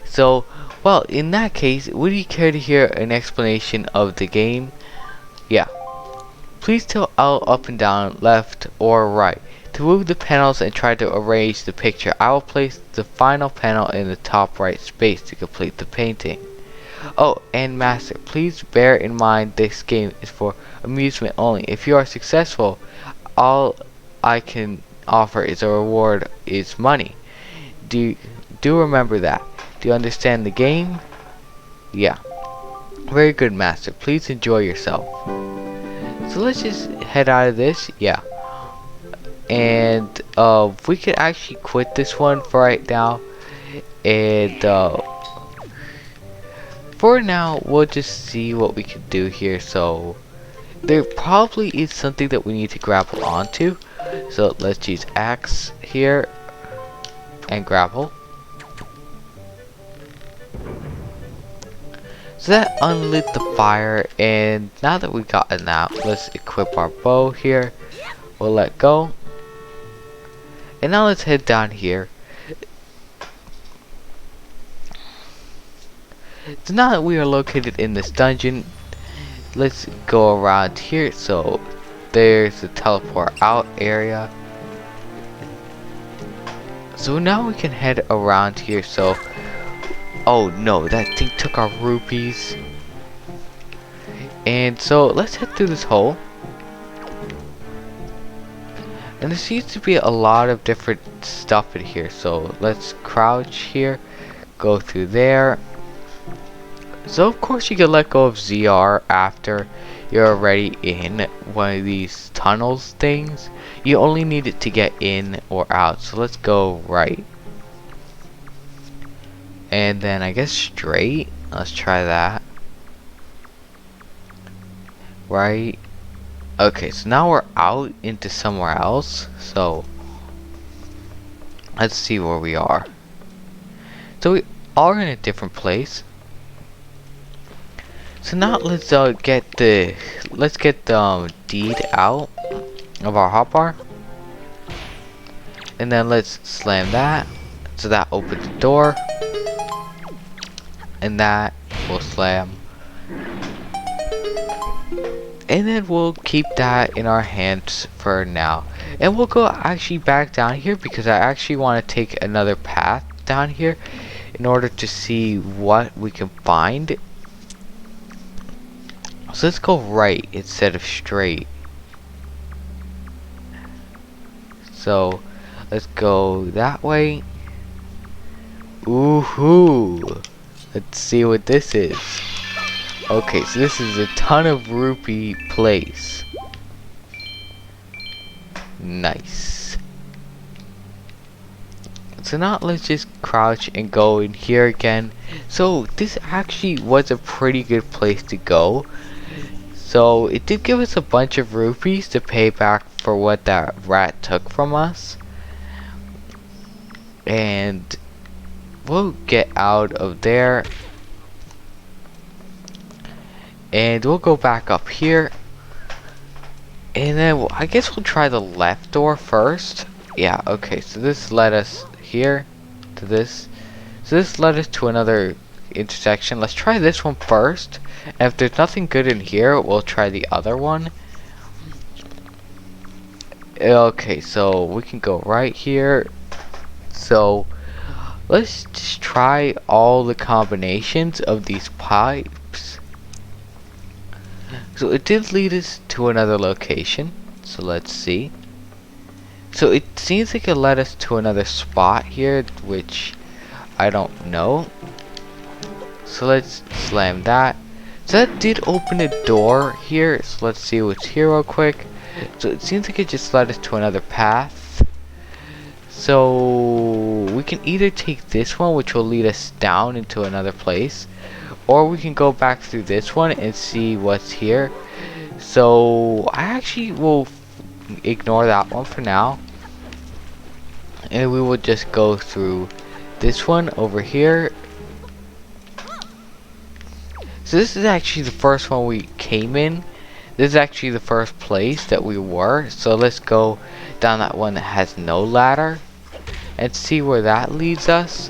so, well, in that case, would you care to hear an explanation of the game? Yeah. Please tilt L up and down, left or right. To move the panels and try to arrange the picture, I will place the final panel in the top right space to complete the painting. Oh, and Master, please bear in mind this game is for amusement only. If you are successful, all I can offer is a reward is money. Do remember that. Do you understand the game? Yeah. Very good, Master. Please enjoy yourself. So let's just head out of this. Yeah. And we could actually quit this one for right now. And for now, we'll just see what we can do here. So there probably is something that we need to grapple onto. So let's use X here and grapple. So that unlit the fire, and now that we gotten that, let's equip our bow here. We'll let go. And now let's head down here. So now that we are located in this dungeon, let's go around here. So there's the teleport out area. So now we can head around here. So, oh no, that thing took our rupees. And so let's head through this hole. And there seems to be a lot of different stuff in here. So let's crouch here, go through there. So of course you can let go of ZR after you're already in one of these tunnels things. You only need it to get in or out. So let's go right. And then I guess straight. Let's try that. Right. Okay, so now we're out into somewhere else. So let's see where we are. So are in a different place. So now let's get the deed out of our hotbar, and then let's slam that, so that opens the door, and that will slam, and then we'll keep that in our hands for now. And we'll go actually back down here because I actually want to take another path down here in order to see what we can find. So let's go right instead of straight. So let's go that way. Ooh-hoo! Let's see what this is. Okay, so this is a ton of rupee place. Nice. So now let's just crouch and go in here again. So this actually was a pretty good place to go. So it did give us a bunch of rupees to pay back for what that rat took from us. And we'll get out of there. And we'll go back up here. And then I guess we'll try the left door first. Yeah, okay, so this led us here to this. So this led us to another intersection. Let's try this one first. And if there's nothing good in here, we'll try the other one. Okay, so we can go right here. So let's just try all the combinations of these pipes. So it did lead us to another location. So let's see. So it seems like it led us to another spot here, which I don't know. So let's slam that. So that did open a door here. So let's see what's here real quick. So it seems like it just led us to another path. So we can either take this one, which will lead us down into another place, or we can go back through this one and see what's here. So I actually will ignore that one for now, and we will just go through this one over here. So this is actually the first one we came in. This is actually the first place that we were. So let's go down that one that has no ladder and see where that leads us.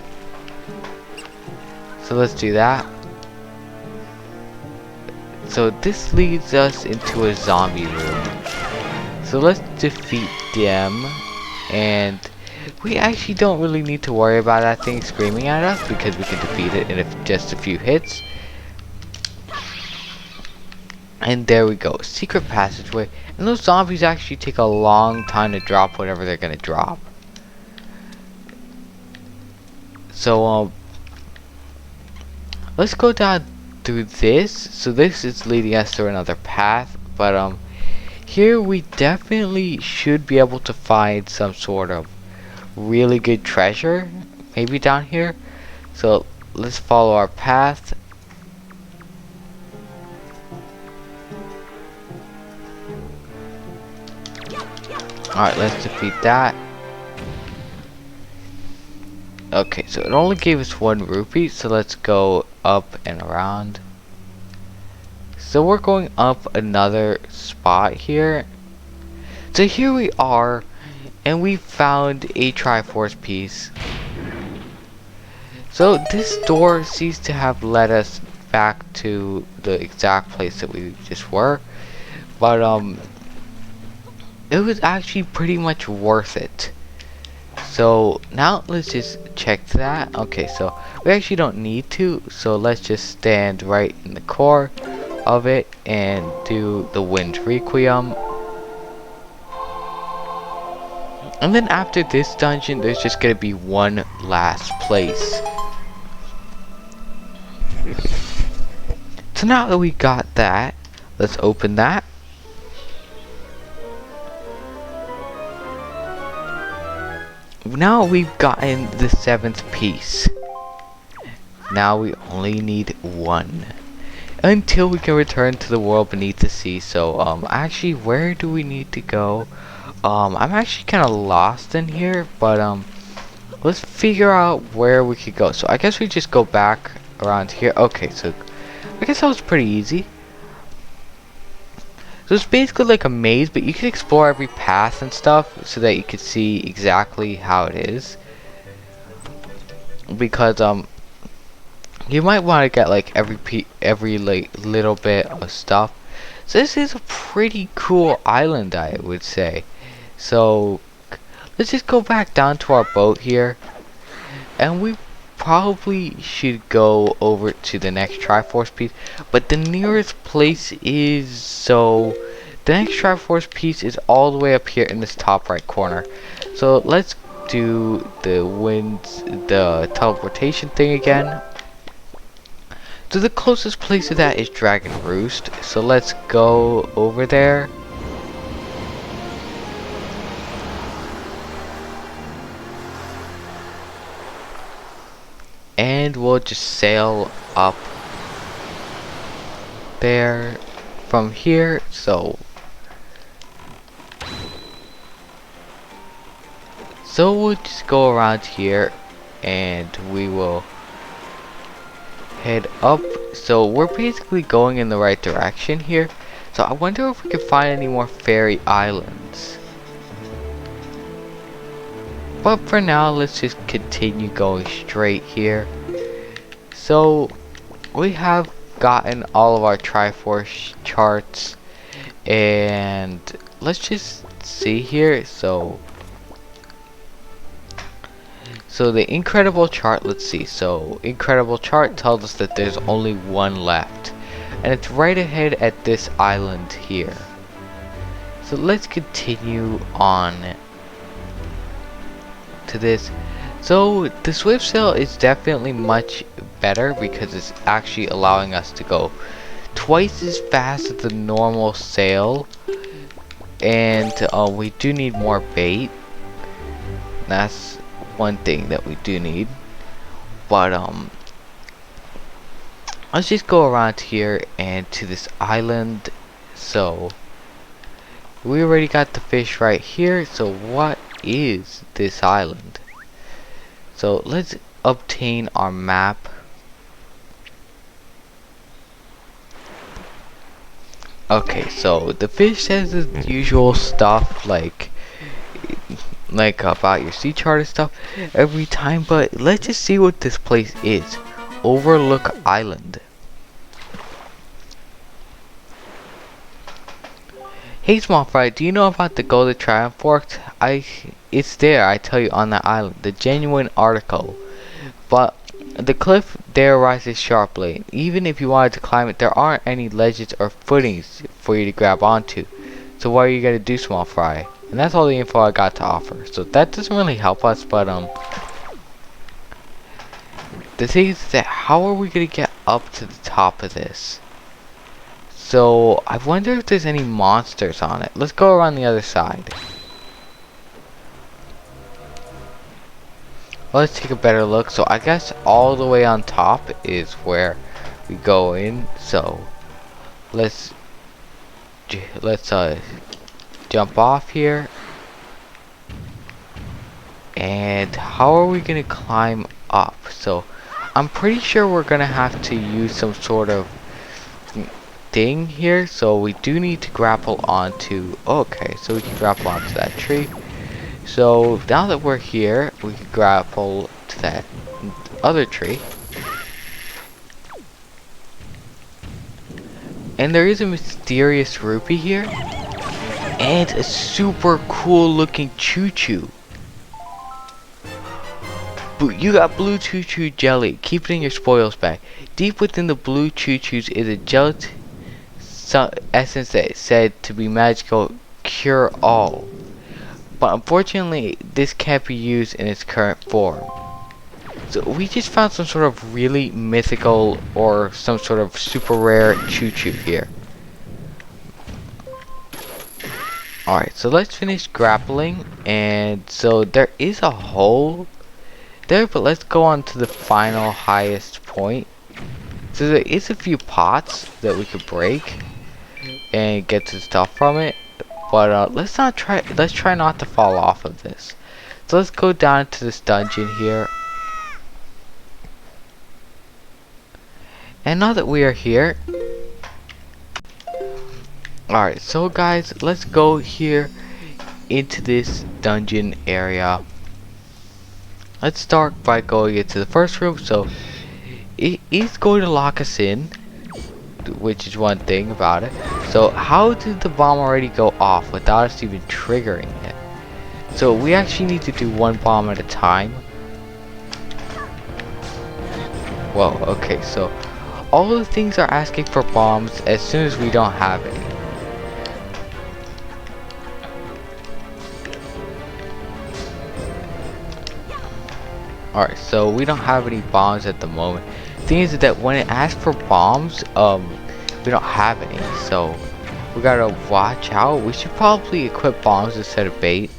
So let's do that. So this leads us into a zombie room. So let's defeat them. And we actually don't really need to worry about that thing screaming at us because we can defeat it in just a few hits. And there we go, secret passageway. And those zombies actually take a long time to drop whatever they're gonna drop. So let's go down through this. So this is leading us through another path, but here we definitely should be able to find some sort of really good treasure, maybe down here. So let's follow our path. Alright, let's defeat that. Okay, so it only gave us 1 rupee, so let's go up and around. So we're going up another spot here. So here we are, and we found a Triforce piece. So this door seems to have led us back to the exact place that we just were. But it was actually pretty much worth it. So now let's just check that. Okay, so we actually don't need to, so let's just stand right in the core of it and do the Wind Requiem. And then after this dungeon, there's just gonna be one last place. So now that we got that, let's open that. Now we've gotten the 7th piece. Now we only need 1 until we can return to the world beneath the sea. So actually, where do we need to go? I'm actually kind of lost in here, but let's figure out where we could go. So I guess we just go back around here. Okay, so I guess that was pretty easy. So it's basically like a maze, but you can explore every path and stuff so that you can see exactly how it is. Because you might want to get like every like little bit of stuff. So this is a pretty cool island, I would say. So let's just go back down to our boat here, and we probably should go over to the next Triforce piece, but the nearest place is, so the next Triforce piece is all the way up here in this top right corner. So let's do the teleportation thing again. So the closest place to that is Dragon Roost, so let's go over there. And we'll just sail up there from here. So we'll just go around here and we will head up. So we're basically going in the right direction here. So I wonder if we can find any more fairy islands. But for now, let's just continue going straight here. So we have gotten all of our Triforce charts, and let's just see here. So the incredible chart, let's see. So incredible chart tells us that there's only one left, and it's right ahead at this island here. So let's continue on to this. So the swift sail is definitely much better because it's actually allowing us to go twice as fast as the normal sail, and we do need more bait. That's one thing that we do need. But let's just go around here and to this island. So we already got the fish right here. So what is this island? So let's obtain our map. Okay, so the fish says the usual stuff like about your sea chart and stuff every time, but let's just see what this place is. Overlook Island. Hey small fry, do you know about the Golden Triforce? It's there, I tell you, on that island. The genuine article. But the cliff there rises sharply. Even if you wanted to climb it, there aren't any ledges or footings for you to grab onto. So what are you gonna do, small fry? And that's all the info I got to offer. So that doesn't really help us, but the thing is that how are we gonna get up to the top of this? So I wonder if there's any monsters on it. Let's go around the other side. Let's take a better look. So I guess all the way on top is where we go in. So let's jump off here. And how are we gonna climb up? So I'm pretty sure we're gonna have to use some sort of thing here. So we do need to grapple onto, okay, so we can grapple onto that tree. So now that we're here, we can grapple to that other tree. And there is a mysterious rupee here, and a super cool looking choo-choo. But you got blue choo-choo jelly. Keep it in your spoils bag. Deep within the blue choo-choos is a gelatin essence that is said to be magical cure all. But unfortunately, this can't be used in its current form. So we just found some sort of really mythical or some sort of super rare choo-choo here. Alright, so let's finish grappling. And so there is a hole there, but let's go on to the final highest point. So there is a few pots that we could break and get some stuff from it, but let's try not to fall off of this. So let's go down to this dungeon here. And now that we are here, alright, so guys, let's go here into this dungeon area. Let's start by going into the first room. So he's going to lock us in, which is one thing about it. So how did the bomb already go off without us even triggering it? So we actually need to do one bomb at a time. Whoa, okay, so all of the things are asking for bombs as soon as we don't have any. Alright, so we don't have any bombs at the moment. The thing is that when it asks for bombs, we don't have any, so we gotta watch out. We should probably equip bombs instead of bait.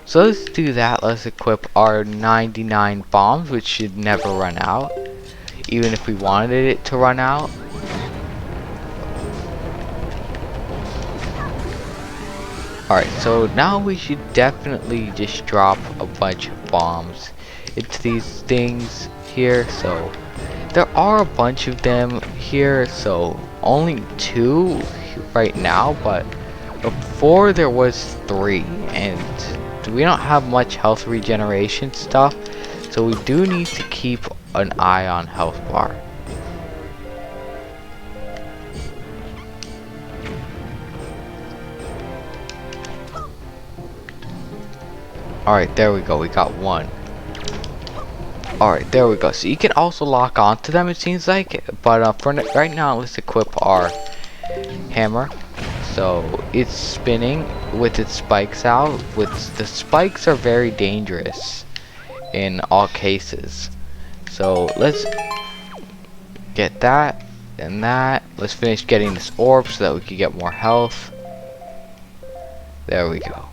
So let's do that. Let's equip our 99 bombs, which should never run out, even if we wanted it to run out. Alright, so now we should definitely just drop a bunch of bombs into these things here. So there are a bunch of them here, so only 2 right now, but before there was 3, and we don't have much health regeneration stuff, so we do need to keep an eye on health bar. Alright, there we go, we got 1. Alright, there we go. So you can also lock onto them, it seems like, but for right now, let's equip our hammer. So it's spinning with its spikes out. The spikes are very dangerous in all cases. So let's get that and that. Let's finish getting this orb so that we can get more health. There we go.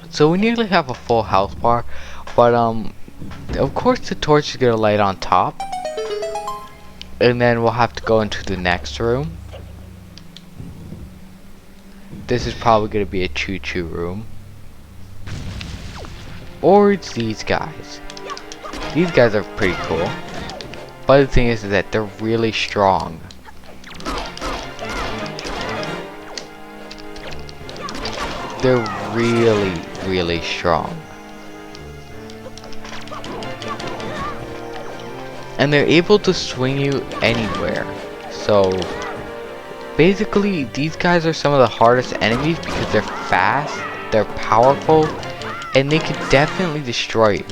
So we nearly have a full health bar, but of course the torch is gonna light on top, and then we'll have to go into the next room. This is probably gonna be a choo-choo room, or it's these guys. These guys are pretty cool, but the thing is that they're really strong. They're really strong. And they're able to swing you anywhere. So basically these guys are some of the hardest enemies because they're fast, they're powerful, and they can definitely destroy you.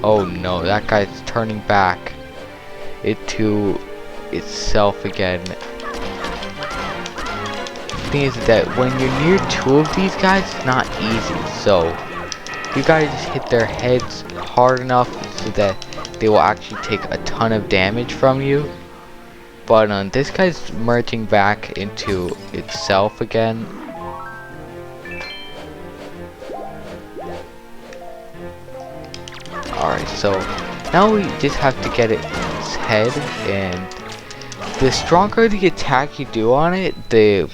Oh no, that guy's turning back into itself again. The thing is that when you're near 2 of these guys, it's not easy, so you gotta just hit their heads hard enough so that they will actually take a ton of damage from you. But this guy's merging back into itself again. Alright, so now we just have to get its head, and the stronger the attack you do on it, the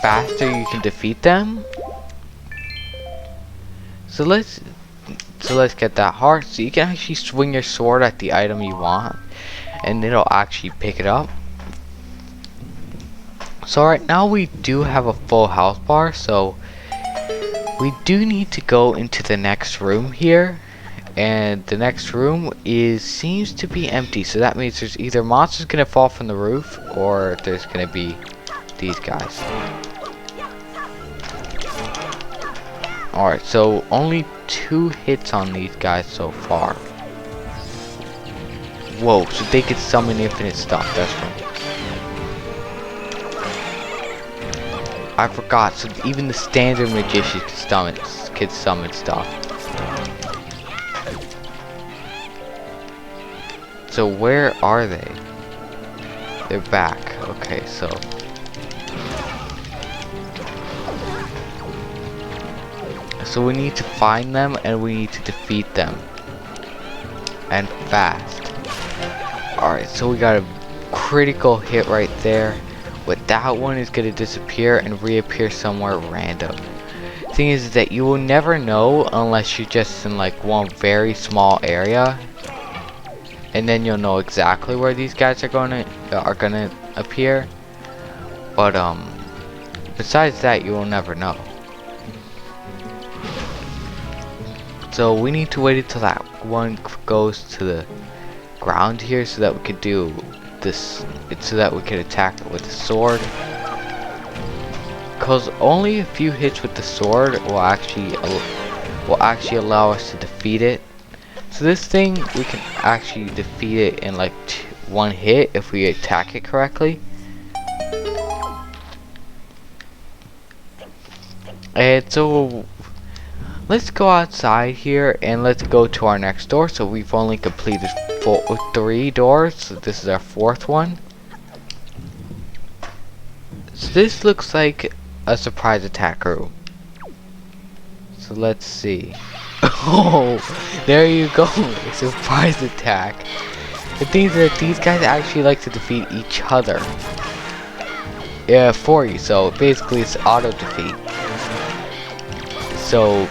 faster you can defeat them. So let's get that heart, so you can actually swing your sword at the item you want, and it'll actually pick it up. So right now we do have a full health bar, so we do need to go into the next room here. And the next room seems to be empty, so that means there's either monsters gonna fall from the roof, or there's gonna be these guys. Alright, so only 2 hits on these guys so far. Whoa, so they could summon infinite stuff, that's right. I forgot, so even the standard magician can summon stuff. So where are they? They're back. Okay, so we need to find them and we need to defeat them. And fast. Alright, so we got a critical hit right there. But that one is gonna disappear and reappear somewhere random. Thing is that you will never know unless you're just in like one very small area, and then you'll know exactly where these guys are gonna appear. But besides that, you will never know. So we need to wait until that one goes to the ground here so that we could do this, so that we could attack it with the sword. Because only a few hits with the sword will actually allow us to defeat it. So this thing, we can actually defeat it in like one hit if we attack it correctly. And so let's go outside here and let's go to our next door. So we've only completed 3 doors. So this is our 4th one. So this looks like a surprise attack room. So let's see. Oh, there you go. A surprise attack. The thing is that these guys actually like to defeat each other. Yeah, for you. So basically it's auto defeat. So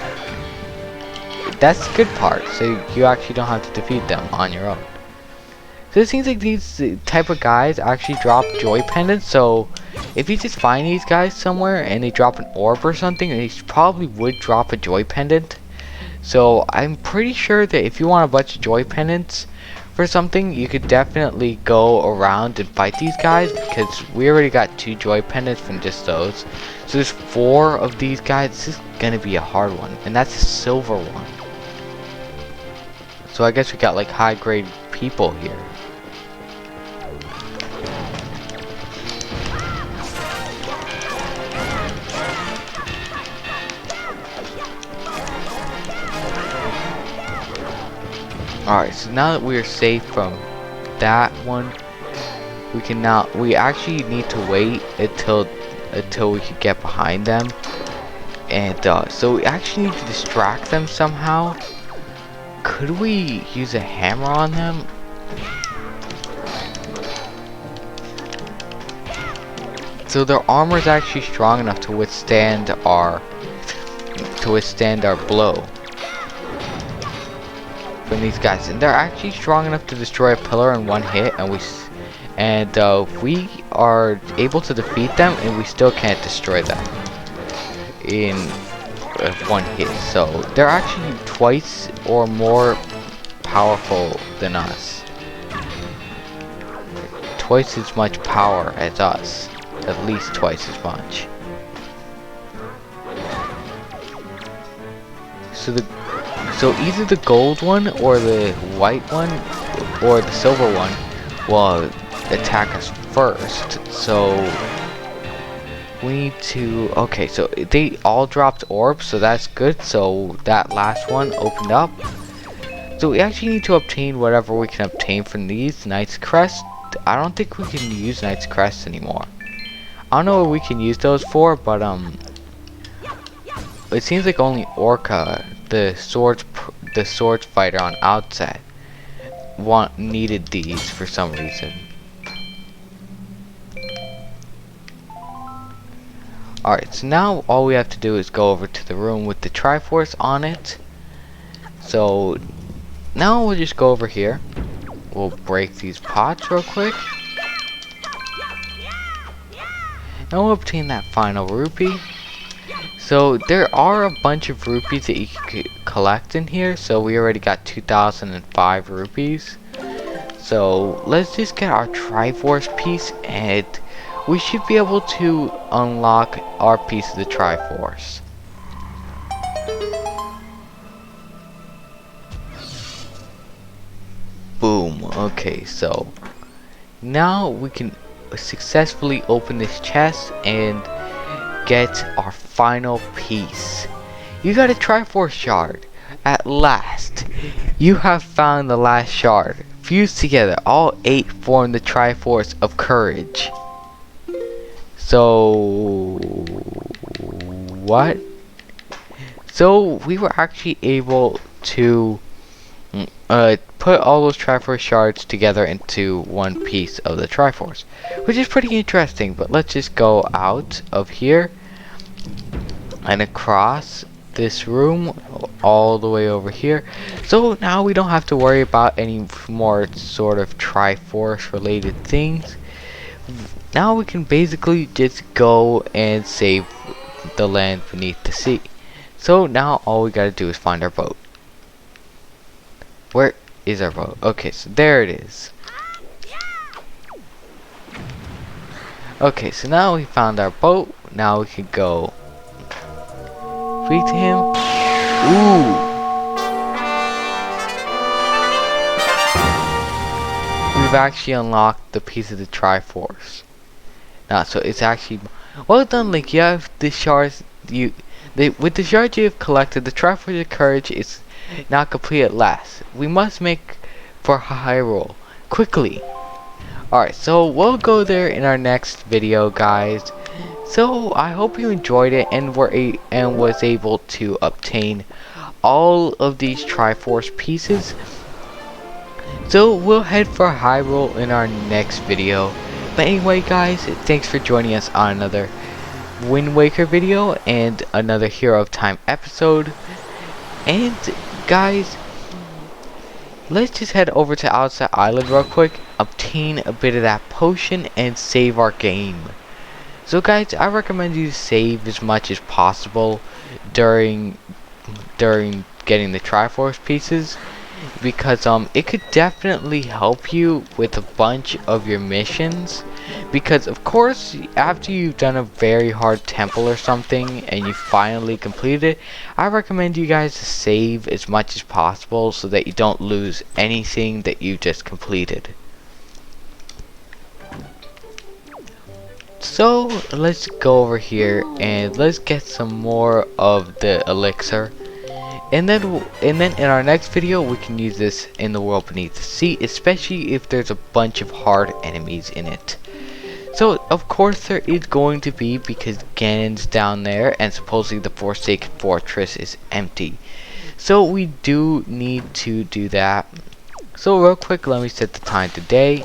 that's the good part. So you actually don't have to defeat them on your own. So it seems like these type of guys actually drop joy pendants. So if you just find these guys somewhere and they drop an orb or something, they probably would drop a joy pendant. So I'm pretty sure that if you want a bunch of joy pendants for something, you could definitely go around and fight these guys, because we already got 2 joy pendants from just those. So there's 4 of these guys. This is gonna be a hard one, and that's a silver one. So I guess we got like high grade people here. Alright, so now that we are safe from that one, we actually need to wait until we can get behind them. And so we actually need to distract them somehow. Could we use a hammer on them? So their armor is actually strong enough to withstand our blow from these guys, and they're actually strong enough to destroy a pillar in one hit, and we are able to defeat them, and we still can't destroy them in one hit. So they're actually twice or more powerful than us. Twice as much power as us. At least twice as much. So either the gold one or the white one or the silver one will attack us first. So we need to, okay, so they all dropped orbs, so that's good. So that last one opened up. So we actually need to obtain whatever we can obtain from these. Knight's Crest. I don't think we can use Knight's Crest anymore. I don't know what we can use those for, but it seems like only Orca, the swords fighter on Outset, needed these for some reason. Alright, so now all we have to do is go over to the room with the Triforce on it. So now we'll just go over here. We'll break these pots real quick. And we'll obtain that final rupee. So there are a bunch of rupees that you can collect in here. So we already got 2005 rupees. So let's just get our Triforce piece, and we should be able to unlock our piece of the Triforce. Boom. Okay, so now we can successfully open this chest and get our final piece. You got a Triforce shard. At last, you have found the last shard. Fused together, all 8 form the Triforce of Courage. So what? So we were actually able to put all those Triforce shards together into one piece of the Triforce, which is pretty interesting. But let's just go out of here and across this room all the way over here. So now we don't have to worry about any more sort of Triforce related things. Now we can basically just go and save the land beneath the sea. So now all we gotta do is find our boat. Where is our boat? Okay, so there it is. Okay, so now we found our boat. Now we can go speak to him. Ooh! We've actually unlocked the piece of the Triforce. Now, so it's actually well done, Link. You have the shards. With the shards you have collected, the Triforce of Courage is now complete at last. We must make for Hyrule quickly. Alright, so we'll go there in our next video, guys. So I hope you enjoyed it and was able to obtain all of these Triforce pieces. So we'll head for Hyrule in our next video. But anyway, guys, thanks for joining us on another Wind Waker video and another Hero of Time episode. And guys, let's just head over to Outset Island real quick, obtain a bit of that potion, and save our game. So guys, I recommend you save as much as possible during getting the Triforce pieces, because it could definitely help you with a bunch of your missions. Because of course, after you've done a very hard temple or something and you finally completed it, I recommend you guys to save as much as possible so that you don't lose anything that you just completed. So let's go over here and let's get some more of the elixir. And then in our next video we can use this in the world beneath the sea, especially if there's a bunch of hard enemies in it. So of course there is going to be, because Ganon's down there and supposedly the Forsaken Fortress is empty. So we do need to do that. So real quick, let me set the time today.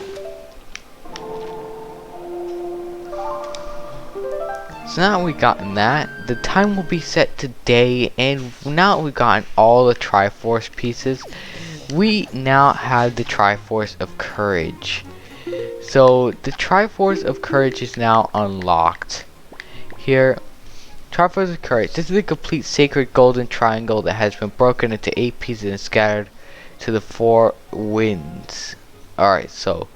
So now we've gotten that, the time will be set today, and now we've gotten all the Triforce pieces, we now have the Triforce of Courage. So the Triforce of Courage is now unlocked. Here, Triforce of Courage. This is a complete sacred golden triangle that has been broken into 8 pieces and scattered to the 4 winds. Alright, so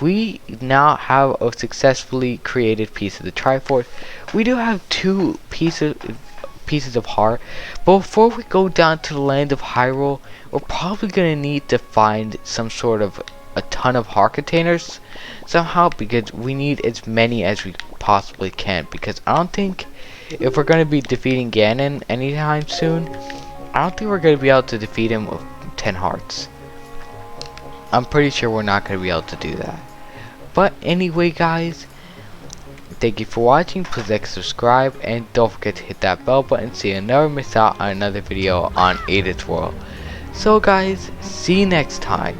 we now have a successfully created piece of the Triforce. We do have 2 pieces of heart, but before we go down to the land of Hyrule, we're probably gonna need to find some sort of a ton of heart containers somehow, because we need as many as we possibly can, because I don't think if we're gonna be defeating Ganon anytime soon, I don't think we're gonna be able to defeat him with 10 hearts. I'm pretty sure we're not going to be able to do that. But anyway, guys, thank you for watching. Please like, subscribe, and don't forget to hit that bell button so you never miss out on another video on Aden's World. So guys, see you next time.